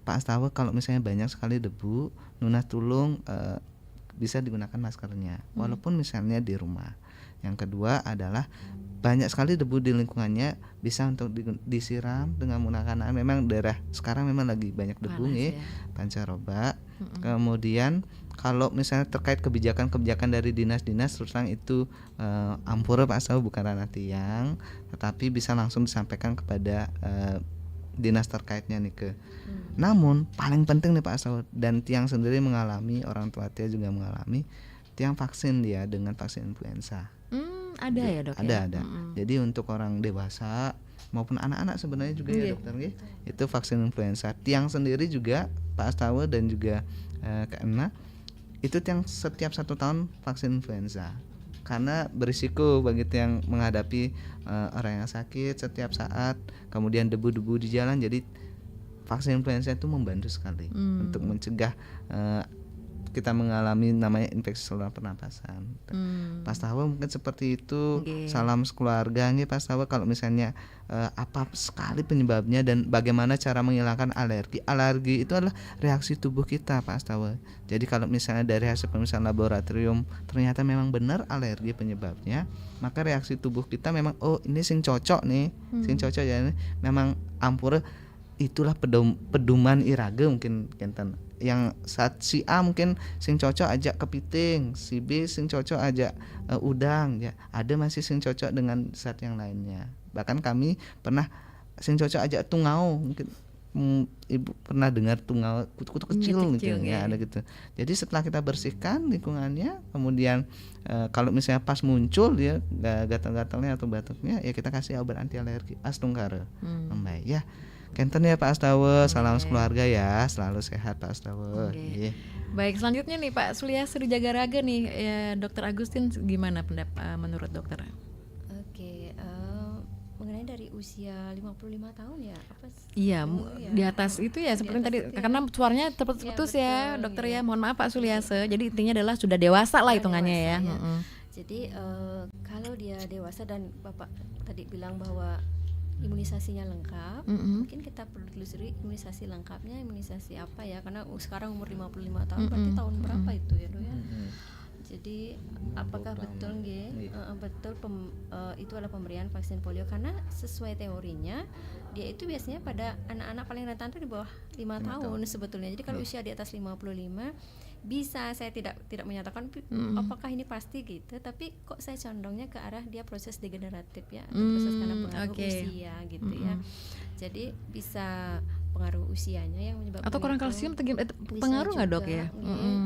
Pak Astawa kalau misalnya banyak sekali debu, nunas tulung bisa digunakan maskernya walaupun misalnya di rumah. Yang kedua adalah banyak sekali debu di lingkungannya, bisa untuk disiram dengan menggunakan, memang daerah sekarang memang lagi banyak debu nih, pancaroba. Kemudian kalau misalnya terkait kebijakan dari dinas-dinas, terus terang itu ampura Pak Astawa bukan ranah tiang, tetapi bisa langsung disampaikan kepada dinas terkaitnya nih ke. Namun paling penting nih Pak Astawa, dan tiang sendiri mengalami, orang tua tiang juga mengalami, tiang vaksin dia dengan vaksin influenza. Ada ya Dok? Ada. Jadi untuk orang dewasa maupun anak-anak sebenarnya juga ya dokter ya, itu vaksin influenza. Tiang sendiri juga Pak Astawa dan juga Kak Emna, itu tiang setiap 1 tahun vaksin influenza. karena berisiko bagi yang menghadapi orang yang sakit setiap saat, kemudian debu-debu di jalan. Jadi vaksin influenza itu membantu sekali untuk mencegah kita mengalami namanya infeksi saluran pernapasan. Pas tahu mungkin seperti itu. Salam sekeluarga nih Pas tahu, kalau misalnya apa sekali penyebabnya dan bagaimana cara menghilangkan alergi. Alergi itu adalah reaksi tubuh kita Pas tahu. Jadi kalau misalnya dari hasil pemeriksaan laboratorium ternyata memang benar alergi penyebabnya, maka reaksi tubuh kita memang ini sing cocok nih, sing cocok ya, memang ampura itulah pedoman irage mungkin kenten. Yang saat si A mungkin sing cocok ajak kepiting, si B sing cocok ajak udang ya. Ada masih sing cocok dengan zat yang lainnya. Bahkan kami pernah sing cocok ajak tungau, mungkin ibu pernah dengar tungau kutu-kutu kecil gitu ya, ada gitu. Jadi setelah kita bersihkan lingkungannya, kemudian kalau misalnya pas muncul ya gatal-gatalnya atau batuknya, ya kita kasih obat anti alergi Astungkara. Baik ya. Kenten ya Pak Astawa, salam sekeluarga ya, selalu sehat Pak Astawa. Baik, selanjutnya nih Pak Suliastri Jagaraga nih, ya, Dokter Agustin gimana menurut dokter? Mengenai dari usia 55 tahun ya? Iya, di atas itu ya seperti tadi ya. Karena suaranya terputus ya dokter ya. Mohon maaf Pak Suliastri. Jadi intinya adalah sudah dewasa lah hitungannya ya. Jadi kalau dia dewasa dan Bapak tadi bilang bahwa imunisasinya lengkap, mungkin kita perlu telusuri imunisasi lengkapnya, imunisasi apa ya, karena sekarang umur 55 tahun berarti tahun berapa itu ya Dok ya. Jadi apakah betul itu adalah pemberian vaksin polio, karena sesuai teorinya dia itu biasanya pada anak-anak paling rentan itu di bawah 5 tahun sebetulnya. Jadi kalau usia di atas 55 bisa, saya tidak menyatakan apakah ini pasti gitu, tapi kok saya condongnya ke arah dia proses degeneratif ya, proses karena pengaruh usia gitu ya. Jadi bisa pengaruh usianya yang menyebabkan atau kurang kalsium pengaruh nggak dok ya?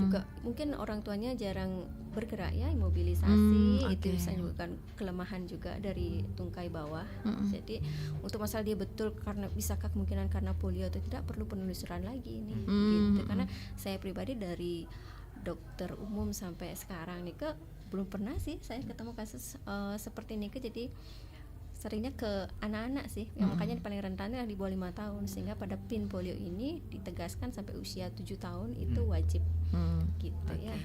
Juga mungkin orang tuanya jarang bergerak ya, imobilisasi itu bisa menyebabkan kelemahan juga dari tungkai bawah. Jadi untuk masalah dia betul karena bisakah kemungkinan karena polio atau tidak, perlu penelusuran lagi ini gitu. Karena saya pribadi dari dokter umum sampai sekarang nih belum pernah sih saya ketemu kasus seperti ini jadi seringnya ke anak-anak sih, yang makanya paling rentannya di bawah 5 tahun, sehingga pada PIN polio ini ditegaskan sampai usia 7 tahun itu wajib gitu ya.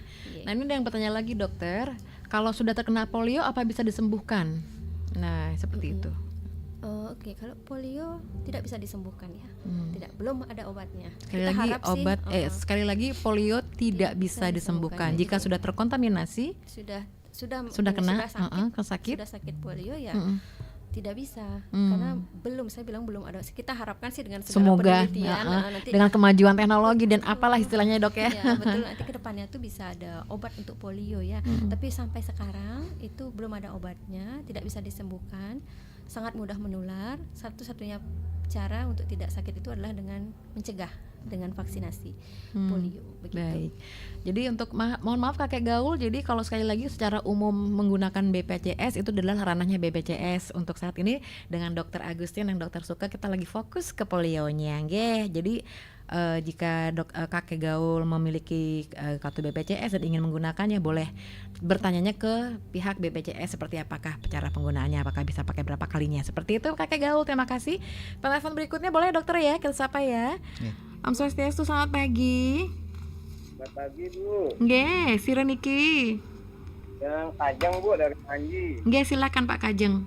Nah ini ada yang bertanya lagi dokter, kalau sudah terkena polio apa bisa disembuhkan? Nah seperti itu. Kalau polio tidak bisa disembuhkan ya, belum ada obatnya. Sekali lagi polio tidak bisa disembuhkan. Jika sudah terkontaminasi, sudah sakit polio ya. Tidak bisa karena saya bilang belum ada. Kita harapkan sih dengan semoga penelitian nanti dengan kemajuan teknologi dan apalah istilahnya dok ya. Ya betul, nanti kedepannya tuh bisa ada obat untuk polio ya. Tapi sampai sekarang itu belum ada obatnya, tidak bisa disembuhkan, sangat mudah menular. Satu-satunya cara untuk tidak sakit itu adalah dengan mencegah dengan vaksinasi polio begitu. Baik. Jadi untuk mohon maaf kakek gaul, jadi kalau sekali lagi secara umum menggunakan BPJS itu adalah ranahnya BPJS. Untuk saat ini dengan Dokter Agustin dan Dokter Suka kita lagi fokus ke polionya, nggih. Jadi jika kakek gaul memiliki kartu BPJS dan ingin menggunakannya, boleh bertanyanya ke pihak BPJS seperti apakah cara penggunaannya, apakah bisa pakai berapa kalinya. Seperti itu kakek gaul, terima kasih. Penelpon berikutnya boleh dokter ya, kita sapa ya. Om Swastiastu, selamat pagi. Selamat pagi Bu. Nggih, si Reniki. Yang Kajeng Bu dari Panji. Nggih, silakan Pak Kajeng.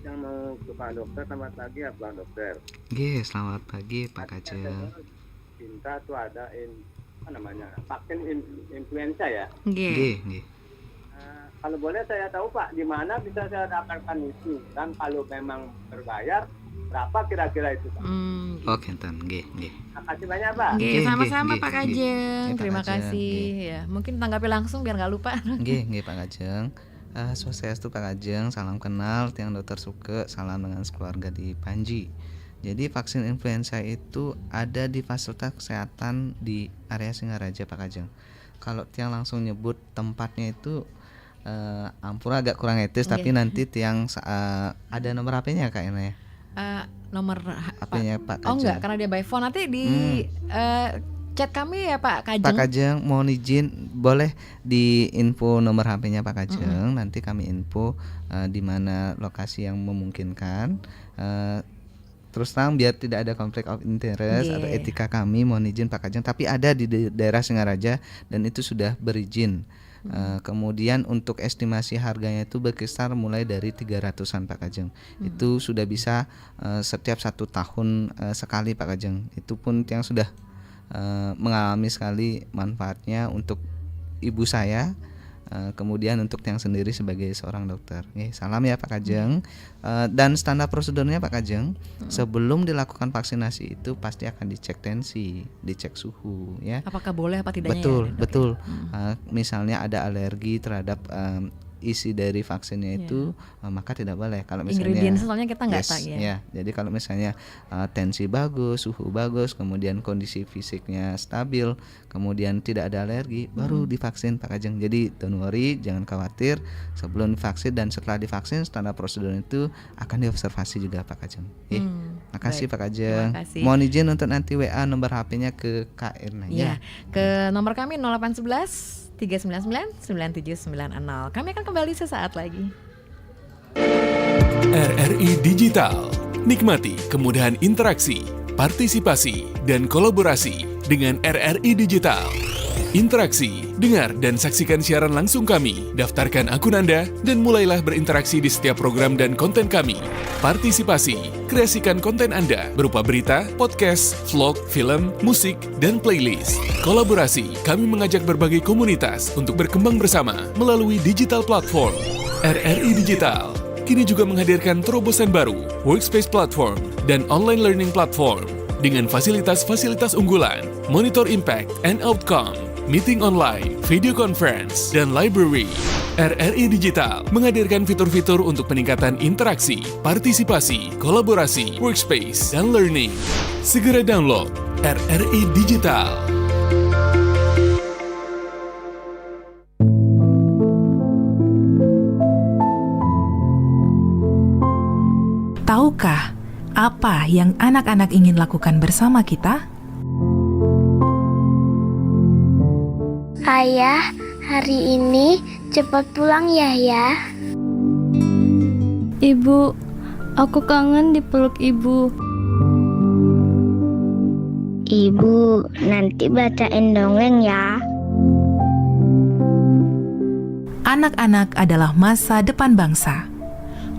Yang mau ke Pak Dokter, selamat pagi ya Pak Dokter. Nggih, selamat pagi Pak Kajeng. Cinta tuh ada vaksin influenza ya? Nggih. Kalau boleh saya tahu Pak, di mana bisa saya dapatkan itu? Dan kalau memang berbayar, berapa kira-kira itu Pak? Oke, nggih. Terima kasih banyak Pak. Nggih, sama-sama Pak Kajeng. Terima kasih. Ya, mungkin tanggapi langsung biar nggak lupa. Nggih Pak Kajeng. Swastiastu Pak Kajeng, salam kenal tiang Dokter Suke, salam dengan keluarga di Panji. Jadi vaksin influenza itu ada di fasilitas kesehatan di area Singaraja Pak Kajeng. Kalau tiang langsung nyebut tempatnya itu ampura agak kurang etis, tapi nanti tiang ada nomor HP-nya kayaknya ya. Nomor HP-nya Pak Kajeng. Oh enggak, karena dia by phone nanti di chat kami ya Pak Kajeng. Pak Kajeng mohon izin boleh di info nomor HP-nya Pak Kajeng, nanti kami info di mana lokasi yang memungkinkan. Terus terang biar tidak ada konflik of interest atau etika kami, mohon izin Pak Kajeng, tapi ada di daerah Singaraja dan itu sudah berizin. Kemudian untuk estimasi harganya itu berkisar mulai dari 300-an Pak Kajeng. Itu sudah bisa setiap 1 tahun sekali Pak Kajeng. Itu pun yang sudah mengalami sekali manfaatnya untuk ibu saya, kemudian untuk yang sendiri sebagai seorang dokter. Salam ya Pak Kajeng. Dan standar prosedurnya Pak Kajeng, sebelum dilakukan vaksinasi itu pasti akan dicek tensi, dicek suhu ya. Apakah boleh apa tidaknya? Betul. Misalnya ada alergi terhadap isi dari vaksinnya itu, maka tidak boleh. Kalau misalnya ingredient soalnya kita nggak tahu ya. Jadi kalau misalnya tensi bagus, suhu bagus, kemudian kondisi fisiknya stabil, kemudian tidak ada alergi, baru divaksin Pak Kajeng. Jadi don't worry, jangan khawatir. Sebelum divaksin dan setelah divaksin, standar prosedur itu akan diobservasi juga Pak Kajeng. Makasih Pak Kajeng. Mohon izin untuk nanti WA nomor HP-nya ke Kak Irna ya. Ke nomor kami 0811 399 9790. Kami akan kembali sesaat lagi. RRI Digital. Nikmati kemudahan interaksi, partisipasi, dan kolaborasi dengan RRI Digital. Interaksi, dengar dan saksikan siaran langsung kami, daftarkan akun Anda, dan mulailah berinteraksi di setiap program dan konten kami. Partisipasi, kreasikan konten Anda berupa berita, podcast, vlog, film, musik, dan playlist. Kolaborasi, kami mengajak berbagai komunitas untuk berkembang bersama melalui digital platform. RRI Digital kini juga menghadirkan terobosan baru, workspace platform, dan online learning platform dengan fasilitas-fasilitas unggulan, monitor impact and outcome, meeting online, video conference, dan library. RRI Digital menghadirkan fitur-fitur untuk peningkatan interaksi, partisipasi, kolaborasi, workspace, dan learning. Segera download RRI Digital. Tahukah apa yang anak-anak ingin lakukan bersama kita? Ayah, hari ini cepat pulang ya. Ibu, aku kangen dipeluk ibu. Ibu, nanti bacain dongeng ya. Anak-anak adalah masa depan bangsa.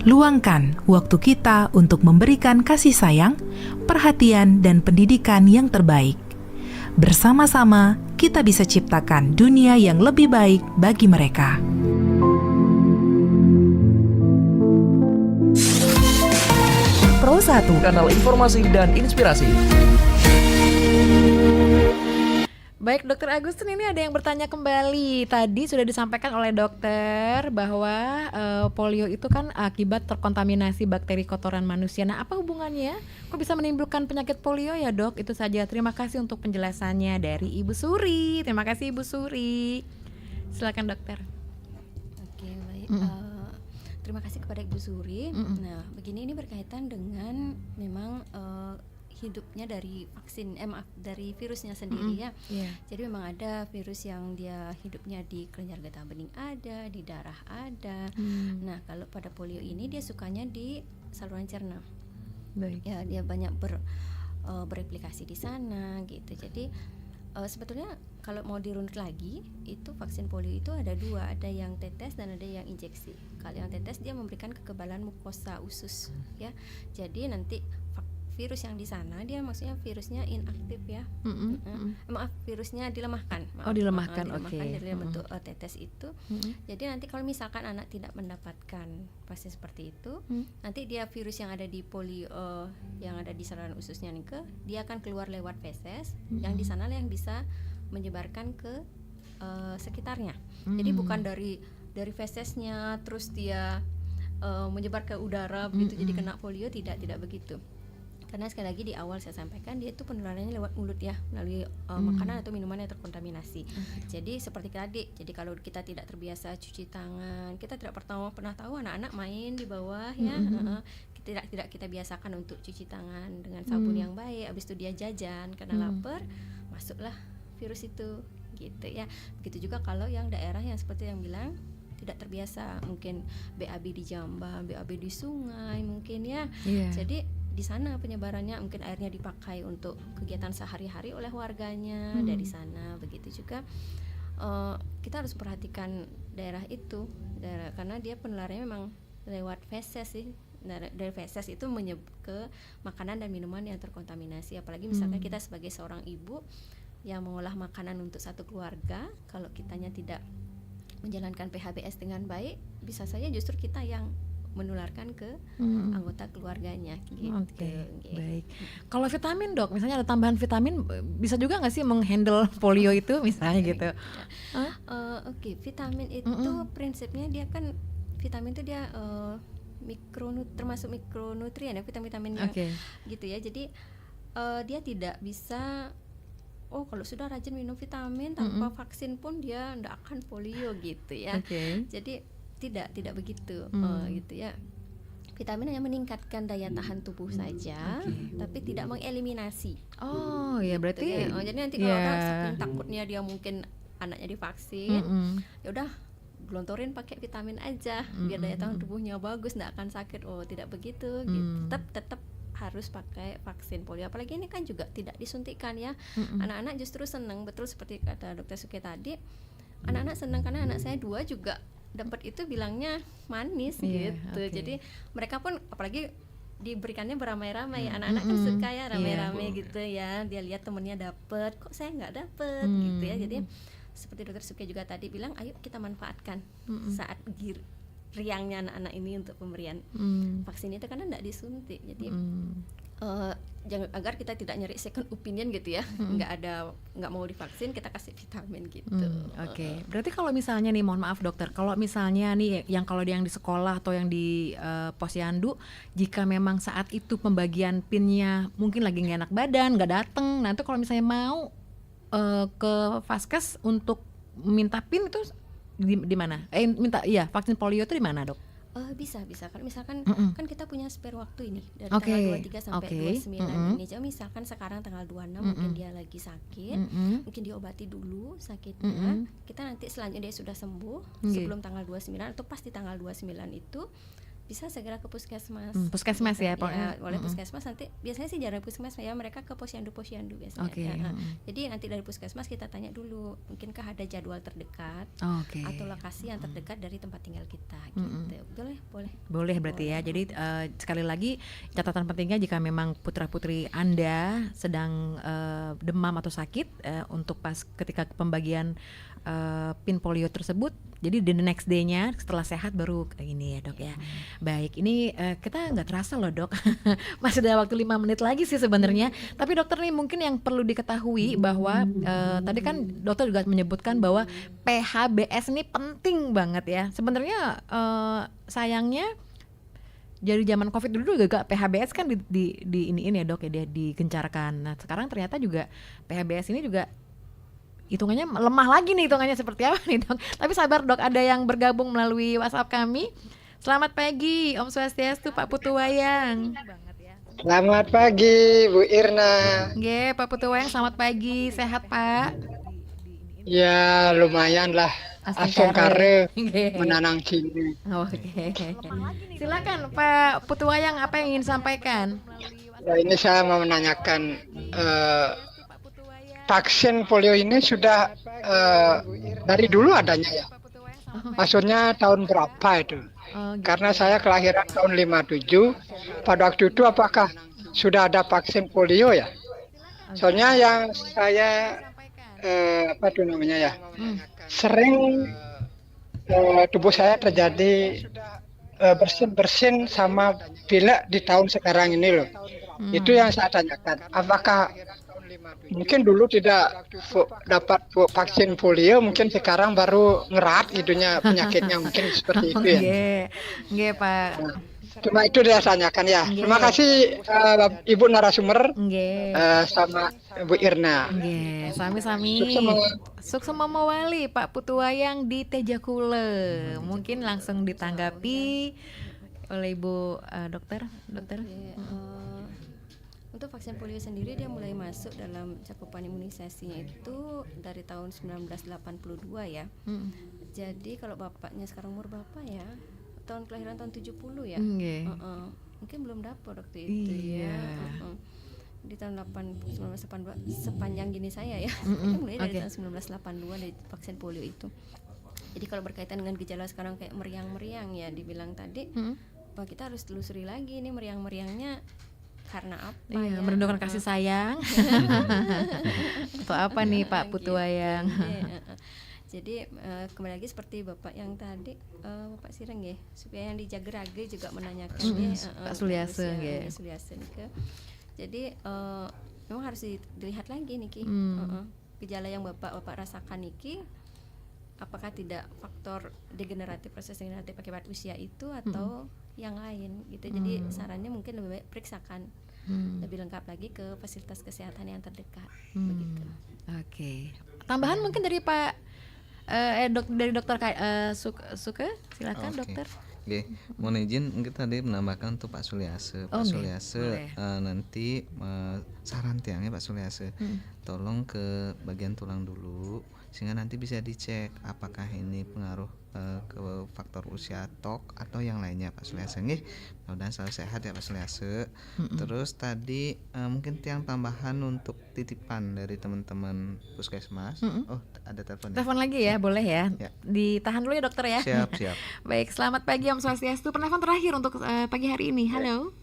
Luangkan waktu kita untuk memberikan kasih sayang, perhatian, dan pendidikan yang terbaik. Bersama-sama, kita bisa ciptakan dunia yang lebih baik bagi mereka. Pro 1, kanal informasi dan inspirasi. Baik Dokter Agustin, ini ada yang bertanya kembali. Tadi sudah disampaikan oleh dokter bahwa polio itu kan akibat terkontaminasi bakteri kotoran manusia. Nah, apa hubungannya? Kok bisa menimbulkan penyakit polio ya dok? Itu saja. Terima kasih untuk penjelasannya dari Ibu Suri. Terima kasih Ibu Suri. Silakan dokter. Oke, baik. Terima kasih kepada Ibu Suri. Nah, begini, ini berkaitan dengan memang hidupnya dari vaksin, dari virusnya sendiri ya. Jadi memang ada virus yang dia hidupnya di kelenjar getah bening ada, di darah ada. Nah, kalau pada polio ini dia sukanya di saluran cerna. Baik. Ya, dia banyak bereplikasi di sana gitu. Jadi sebetulnya kalau mau dirunut lagi, itu vaksin polio itu ada dua, ada yang tetes dan ada yang injeksi. Kalau yang tetes dia memberikan kekebalan mukosa usus ya. Jadi nanti virus yang di sana dia maksudnya virusnya inaktif ya. Maaf, virusnya dilemahkan. Dilemahkan, oke. Dari bentuk tetes itu. Jadi nanti kalau misalkan anak tidak mendapatkan vaksin seperti itu, nanti dia virus yang ada di polio yang ada di saluran ususnya nih dia akan keluar lewat feses, yang di sana yang bisa menyebarkan ke sekitarnya. Jadi bukan dari fesesnya terus dia menyebar ke udara begitu jadi kena polio, tidak begitu. Karena sekali lagi di awal saya sampaikan dia itu penularannya lewat mulut ya, melalui makanan atau minuman yang terkontaminasi. Jadi seperti tadi, jadi kalau kita tidak terbiasa cuci tangan, kita tidak pernah tahu anak-anak main di bawah ya, tidak kita biasakan untuk cuci tangan dengan sabun yang baik, habis itu dia jajan karena lapar, masuklah virus itu gitu ya. Begitu juga kalau yang daerah yang seperti yang bilang tidak terbiasa, mungkin BAB di jamban, BAB di sungai mungkin ya. Jadi di sana penyebarannya, mungkin airnya dipakai untuk kegiatan sehari-hari oleh warganya dari sana. Begitu juga kita harus perhatikan daerah itu, karena dia penularannya memang lewat feses sih. Dari feses itu ke makanan dan minuman yang terkontaminasi. Apalagi misalkan kita sebagai seorang ibu yang mengolah makanan untuk satu keluarga, kalau kitanya tidak menjalankan PHBS dengan baik, bisa saja justru kita yang menularkan ke anggota keluarganya gitu. Baik. Kalau vitamin, Dok, misalnya ada tambahan vitamin, bisa juga nggak sih menghandle polio itu misalnya gitu? Vitamin itu prinsipnya dia kan, vitamin itu dia termasuk mikronutrien ya, vitamin-vitamin yang gitu ya. Jadi dia tidak bisa, kalau sudah rajin minum vitamin tanpa vaksin pun dia tidak akan polio gitu ya. Jadi tidak begitu gitu ya. Vitamin hanya meningkatkan daya tahan tubuh saja, tapi tidak mengeliminasi. Oh ya, berarti gitu ya. Jadi nanti kalau orang saking takutnya dia mungkin anaknya divaksin, ya udah gelontorin pakai vitamin aja biar daya tahan tubuhnya bagus, nggak akan sakit. Tidak begitu gitu. Tetap harus pakai vaksin polio. Apalagi ini kan juga tidak disuntikan ya. Anak-anak justru senang, betul seperti kata Dokter Suke tadi, anak-anak senang karena anak saya 2 juga dapat itu, bilangnya manis gitu. Jadi mereka pun apalagi diberikannya beramai-ramai, anak-anak kan suka ya ramai-ramai gitu ya. Dia lihat temennya dapat, kok saya nggak dapat gitu ya. Jadi seperti Dokter Suke juga tadi bilang, ayo kita manfaatkan saat riangnya anak-anak ini untuk pemberian vaksin itu, karena tidak disuntik. Jadi jangan, agar kita tidak nyari second opinion gitu ya, nggak mau divaksin, kita kasih vitamin gitu. Berarti kalau misalnya nih, mohon maaf dokter, kalau misalnya nih yang kalau yang di sekolah atau yang di posyandu, jika memang saat itu pembagian pinnya mungkin lagi nggak enak badan, nggak dateng, nanti kalau misalnya mau ke Vaskes untuk minta pin itu di mana? Vaksin polio itu di mana, Dok? Bisa kan misalkan kan kita punya spare waktu ini dari tanggal 23 sampai 29 ini. Jadi misalkan sekarang tanggal 26 mungkin dia lagi sakit, mungkin diobati dulu sakitnya. Kita nanti selanjutnya dia sudah sembuh sebelum tanggal 29 atau pas di tanggal 29 itu bisa segera ke puskesmas. Puskesmas ya, oleh puskesmas. Nanti biasanya sih jarang puskesmas ya, mereka ke posyandu biasanya. Jadi nanti dari puskesmas kita tanya dulu, mungkinkah ada jadwal terdekat atau lokasi yang terdekat dari tempat tinggal kita gitu. Boleh berarti ya. Jadi sekali lagi catatan pentingnya, jika memang putra-putri Anda sedang demam atau sakit, untuk pas ketika pembagian pin polio tersebut, jadi the next day-nya setelah sehat baru ini ya, Dok ya. Baik, ini kita nggak terasa loh, Dok. Masih ada waktu 5 menit lagi sih sebenarnya. Tapi dokter nih, mungkin yang perlu diketahui bahwa tadi kan dokter juga menyebutkan bahwa PHBS ini penting banget ya. Sebenarnya sayangnya dari zaman Covid dulu juga PHBS kan di ini ya, Dok ya, dia digencarkan. Nah, sekarang ternyata juga PHBS ini juga hitungannya lemah lagi nih, hitungannya seperti apa nih, Dok? Tapi sabar, Dok, ada yang bergabung melalui WhatsApp kami. Selamat pagi, Om Swastiastu, Pak Putuwayang. Selamat pagi, Bu Irna. Pak Putuwayang, selamat pagi, sehat Pak? Ya lumayan lah, asongkare menanang sini. Silakan Pak Putuwayang, apa yang ingin sampaikan? Ya, ini saya mau menanyakan, vaksin polio ini sudah dari dulu adanya ya? Maksudnya tahun berapa itu? Karena saya kelahiran tahun 57, pada waktu itu apakah sudah ada vaksin polio ya? Soalnya yang saya sering tubuh saya terjadi bersin-bersin sama pilek di tahun sekarang ini loh. Itu yang saya tanyakan. Apakah mungkin dulu tidak dapat vaksin polio, mungkin sekarang baru ngerat gitunya penyakitnya, mungkin seperti itu ya. Nggih, Pak. Cuma itu dia tanyakan ya. Terima kasih Ibu narasumber sama Bu Irna. Sami-sami. Suksema mawali Pak Putuwayang di Tejakule. Mungkin langsung ditanggapi oleh Ibu dokter? Oke, untuk vaksin polio sendiri dia mulai masuk dalam cakupan imunisasinya itu dari tahun 1982 ya. Jadi kalau bapaknya sekarang umur berapa ya? Tahun kelahiran tahun 70 ya. Mungkin belum dapat waktu itu ya. Di tahun 1982 sepanjang gini saya ya. Mulai dari tahun 1982 dari vaksin polio itu. Jadi kalau berkaitan dengan gejala sekarang kayak meriang-meriang ya dibilang tadi, kita harus telusuri lagi nih meriang-meriangnya karena apa ya? Menunjukkan kasih sayang atau apa nih Pak Putuwayang? Jadi kembali lagi seperti Bapak yang tadi Bapak Sireng ya, supaya yang di Jagerage juga menanyakan Pak Suliase ya. Jadi memang harus dilihat lagi niki gejala yang Bapak rasakan niki, apakah tidak faktor degeneratif, proses degeneratif akibat usia itu atau yang lain gitu. Jadi sarannya mungkin lebih baik periksakan lebih lengkap lagi ke fasilitas kesehatan yang terdekat begitu. Oke. Tambahan mungkin dari Pak dari dokter Suke, silakan dokter. Oke, mohon izin mungkin tadi menambahkan untuk Pak Suliase. Pak Suliase nanti saran tiangnya Pak Suliase, tolong ke bagian tulang dulu sehingga nanti bisa dicek apakah ini pengaruh ke faktor usia tok atau yang lainnya Pak Suliase. Nggih, mudah-mudahan selalu sehat ya Pak Suliase. Terus tadi mungkin tiang tambahan untuk titipan dari teman-teman puskesmas. Oh, ada telepon. Telepon lagi ya, boleh ya. Ditahan dulu ya dokter ya. Siap. Baik, selamat pagi Om Swastiastu. Penelpon terakhir untuk pagi hari ini. Halo.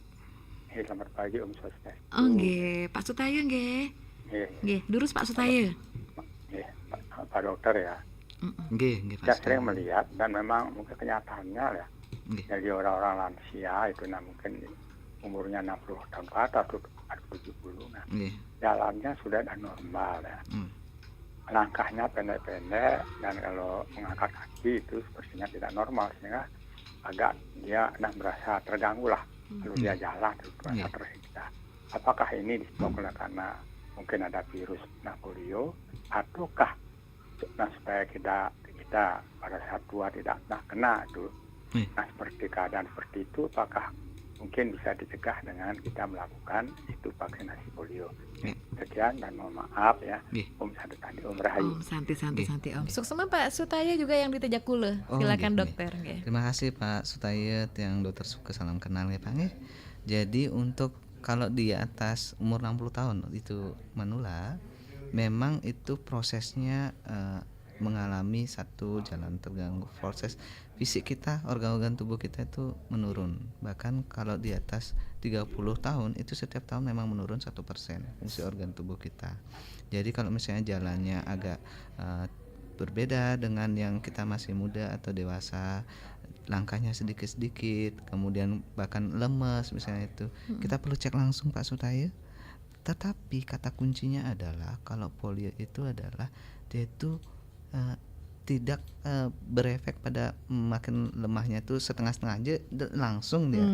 Selamat pagi Om Swastiastu. Nggih, Pak Sutaya nggih. Nggih, durus Pak Sutaya. Pak dokter ya. Nggih, Saya sering melihat dan memang mungkin kenyataannya ya. Jadi orang-orang lansia itu mungkin umurnya 60 tahun ke atas atau 70. Nah, jalannya sudah normal ya. Langkahnya pendek-pendek dan kalau mengangkat kaki itu sepertinya tidak normal sehingga agak dia merasa terganggu lah. Kalau dia jalan itu merasa tersiksa. Apakah ini disebabkan karena mungkin ada virus polio ataukah supaya kita pada saat tua tidak kena itu. Nah seperti keadaan seperti itu apakah mungkin bisa dicegah dengan kita melakukan itu vaksinasi polio. Sekian dan mohon maaf ya. Om Santi tadi Om Rahayu. Om Santi Om. Suksema Pak Sutaya juga yang di Tejakule. Silakan dokter. Terima kasih Pak Sutaya yang dokter Suke, salam kenal ya Pak. Jadi untuk kalau di atas umur 60 tahun itu manula, memang itu prosesnya mengalami satu jalan terganggu. Proses fisik kita, organ-organ tubuh kita itu menurun. Bahkan kalau di atas 30 tahun itu setiap tahun memang menurun 1% fungsi organ tubuh kita. Jadi kalau misalnya jalannya agak berbeda dengan yang kita masih muda atau dewasa, langkahnya sedikit-sedikit, kemudian bahkan lemes misalnya itu, kita perlu cek langsung Pak Sutaya. Tetapi kata kuncinya adalah kalau polio itu adalah dia itu tidak berefek pada makin lemahnya itu setengah-setengah aja langsung dia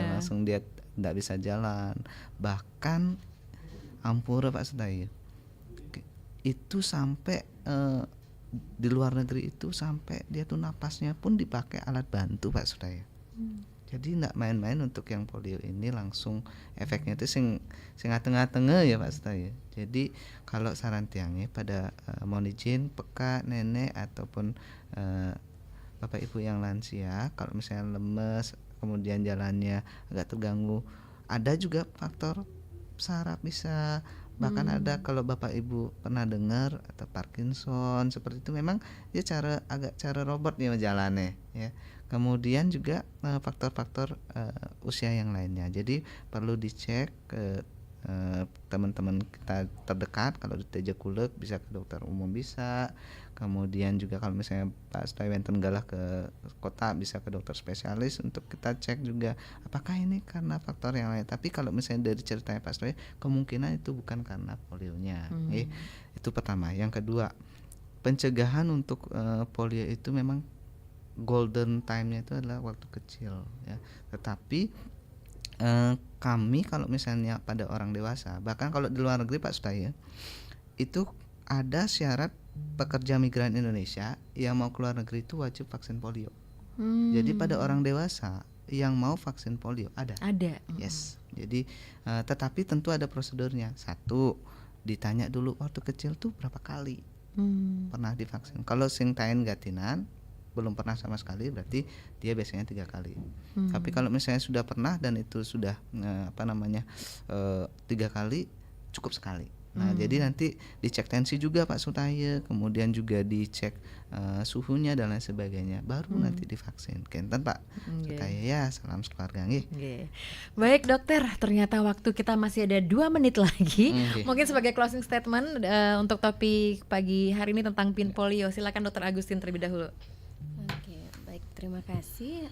langsung dia tidak bisa jalan, bahkan ampura Pak Sutaya itu sampai di luar negeri itu sampai dia tuh napasnya pun dipakai alat bantu Pak Sutaya. Jadi tidak main-main untuk yang polio ini, langsung efeknya itu sing tengah-tengah ya Pak Sutaya. Jadi kalau saran tiangnya pada mohon izin peka nenek ataupun bapak ibu yang lansia, kalau misalnya lemes kemudian jalannya agak terganggu, ada juga faktor saraf bisa, bahkan ada kalau bapak ibu pernah dengar atau Parkinson seperti itu, memang dia cara robot dia jalannya ya. Kemudian juga faktor-faktor usia yang lainnya. Jadi perlu dicek ke teman-teman kita terdekat. Kalau di Tejakulek bisa ke dokter umum bisa. Kemudian juga kalau misalnya Pak Sutaya Tenggalah ke kota bisa ke dokter spesialis untuk kita cek juga apakah ini karena faktor yang lain. Tapi kalau misalnya dari ceritanya Pak Sutaya, kemungkinan itu bukan karena polionya. Itu pertama. Yang kedua, pencegahan untuk polio itu memang golden time-nya itu adalah waktu kecil ya. Tetapi kami kalau misalnya pada orang dewasa, bahkan kalau di luar negeri Pak Sutaya, itu ada syarat pekerja migran Indonesia yang mau keluar negeri itu wajib vaksin polio. Jadi pada orang dewasa yang mau vaksin polio? Ada. Yes. Jadi tetapi tentu ada prosedurnya. Satu, ditanya dulu waktu kecil tuh berapa kali pernah divaksin. Kalau sing tain gatinan belum pernah sama sekali, berarti dia biasanya 3 kali. Tapi kalau misalnya sudah pernah dan itu sudah 3 kali, cukup sekali. Nah, jadi nanti dicek tensi juga Pak Sutaya, kemudian juga dicek suhunya dan lain sebagainya, baru nanti divaksin. Kenten Pak Sutaya ya, salam sekeluarga nggih. Baik dokter, ternyata waktu kita masih ada 2 menit lagi. Mungkin sebagai closing statement untuk topik pagi hari ini tentang PIN polio, silakan Dokter Agustin terlebih dahulu. Oke, baik, terima kasih.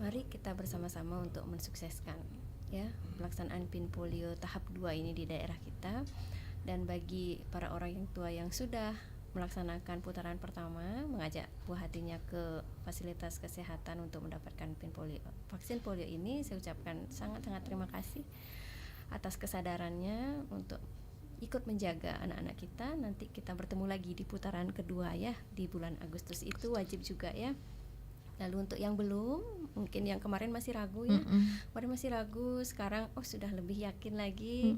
Mari kita bersama-sama untuk mensukseskan ya pelaksanaan PIN polio tahap 2 ini di daerah kita. Dan bagi para orang tua yang sudah melaksanakan putaran pertama, mengajak buah hatinya ke fasilitas kesehatan untuk mendapatkan PIN polio, vaksin polio ini, saya ucapkan sangat-sangat terima kasih atas kesadarannya untuk ikut menjaga anak-anak kita. Nanti kita bertemu lagi di putaran kedua ya, di bulan Agustus itu wajib juga ya. Lalu untuk yang belum, mungkin yang kemarin masih ragu ya, kemarin masih ragu, sekarang sudah lebih yakin lagi.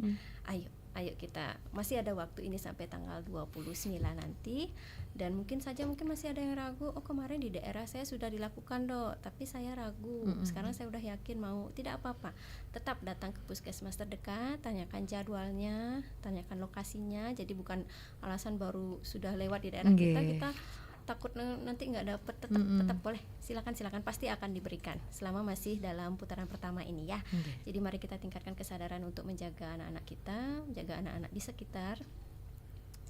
Ayo kita, masih ada waktu ini sampai tanggal 29 nanti. Dan mungkin masih ada yang ragu, kemarin di daerah saya sudah dilakukan Dok, tapi saya ragu. Sekarang saya udah yakin mau, tidak apa-apa. Tetap datang ke puskesmas terdekat, tanyakan jadwalnya, tanyakan lokasinya. Jadi bukan alasan baru sudah lewat di daerah kita takut nanti nggak dapet, tetap boleh, silakan pasti akan diberikan selama masih dalam putaran pertama ini ya. Jadi mari kita tingkatkan kesadaran untuk menjaga anak-anak kita, menjaga anak-anak di sekitar,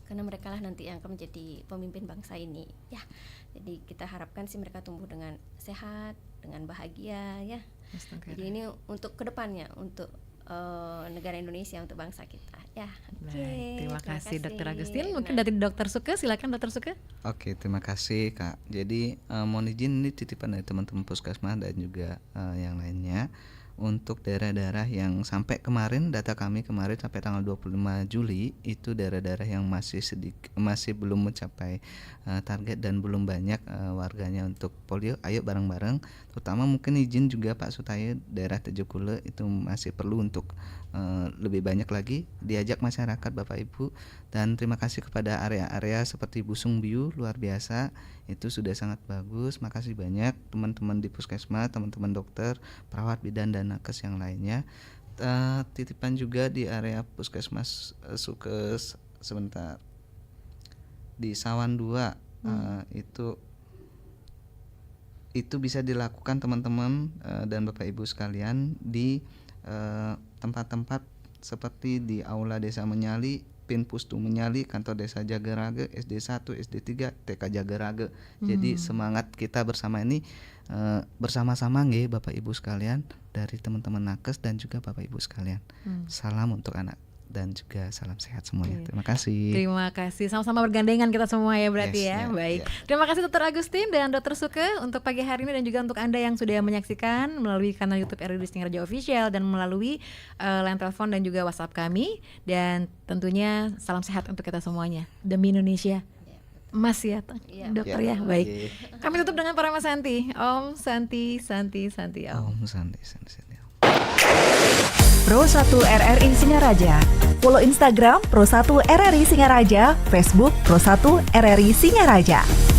karena mereka lah nanti yang akan menjadi pemimpin bangsa ini ya. Jadi kita harapkan sih mereka tumbuh dengan sehat, dengan bahagia ya. Jadi ini untuk kedepannya, untuk negara Indonesia, untuk bangsa kita ya. Terima kasih Dokter Agustin. Mungkin dari Dokter Suke, silakan Dokter Suke. Oke, terima kasih Kak. Jadi mohon izin, ini titipan dari teman-teman puskesmas dan juga yang lainnya. Untuk daerah-daerah yang sampai kemarin, data kami kemarin sampai tanggal 25 Juli itu daerah-daerah yang masih belum mencapai target dan belum banyak warganya untuk polio. Ayo bareng-bareng, terutama mungkin izin juga Pak Sutaya, daerah Tejokule itu masih perlu untuk lebih banyak lagi diajak masyarakat Bapak Ibu. Dan terima kasih kepada area-area seperti Busung Biu, luar biasa, itu sudah sangat bagus. Makasih banyak teman-teman di puskesmas, teman-teman dokter, perawat bidan dan nakes yang lainnya. Titipan juga di area puskesmas Sukes sebentar di Sawan 2 itu bisa dilakukan teman-teman dan Bapak Ibu sekalian di tempat-tempat seperti di Aula Desa Menyali, PIN Pustu Menyali, Kantor Desa Jagarage, SD 1, SD 3, TK Jagarage. Jadi semangat kita bersama ini bersama-sama nggih Bapak Ibu sekalian, dari teman-teman nakes dan juga Bapak Ibu sekalian. Salam untuk anak dan juga salam sehat semuanya. Terima kasih. Terima kasih. Sama-sama bergandengan kita semua ya berarti Baik. Terima kasih Dokter Agustin dan Dokter Suke untuk pagi hari ini, dan juga untuk Anda yang sudah menyaksikan melalui kanal YouTube RRI Singaraja Official dan melalui line telepon dan juga WhatsApp kami. Dan tentunya salam sehat untuk kita semuanya demi Indonesia. Mas ya, dokter ya. Baik. Kami tutup dengan Parama Santi. Om Santi Santi Santi Om. Om Santi Santi Santi. Pro 1 RRI Singaraja. Follow Instagram Pro 1 RRI Singaraja, Facebook Pro 1 RRI Singaraja.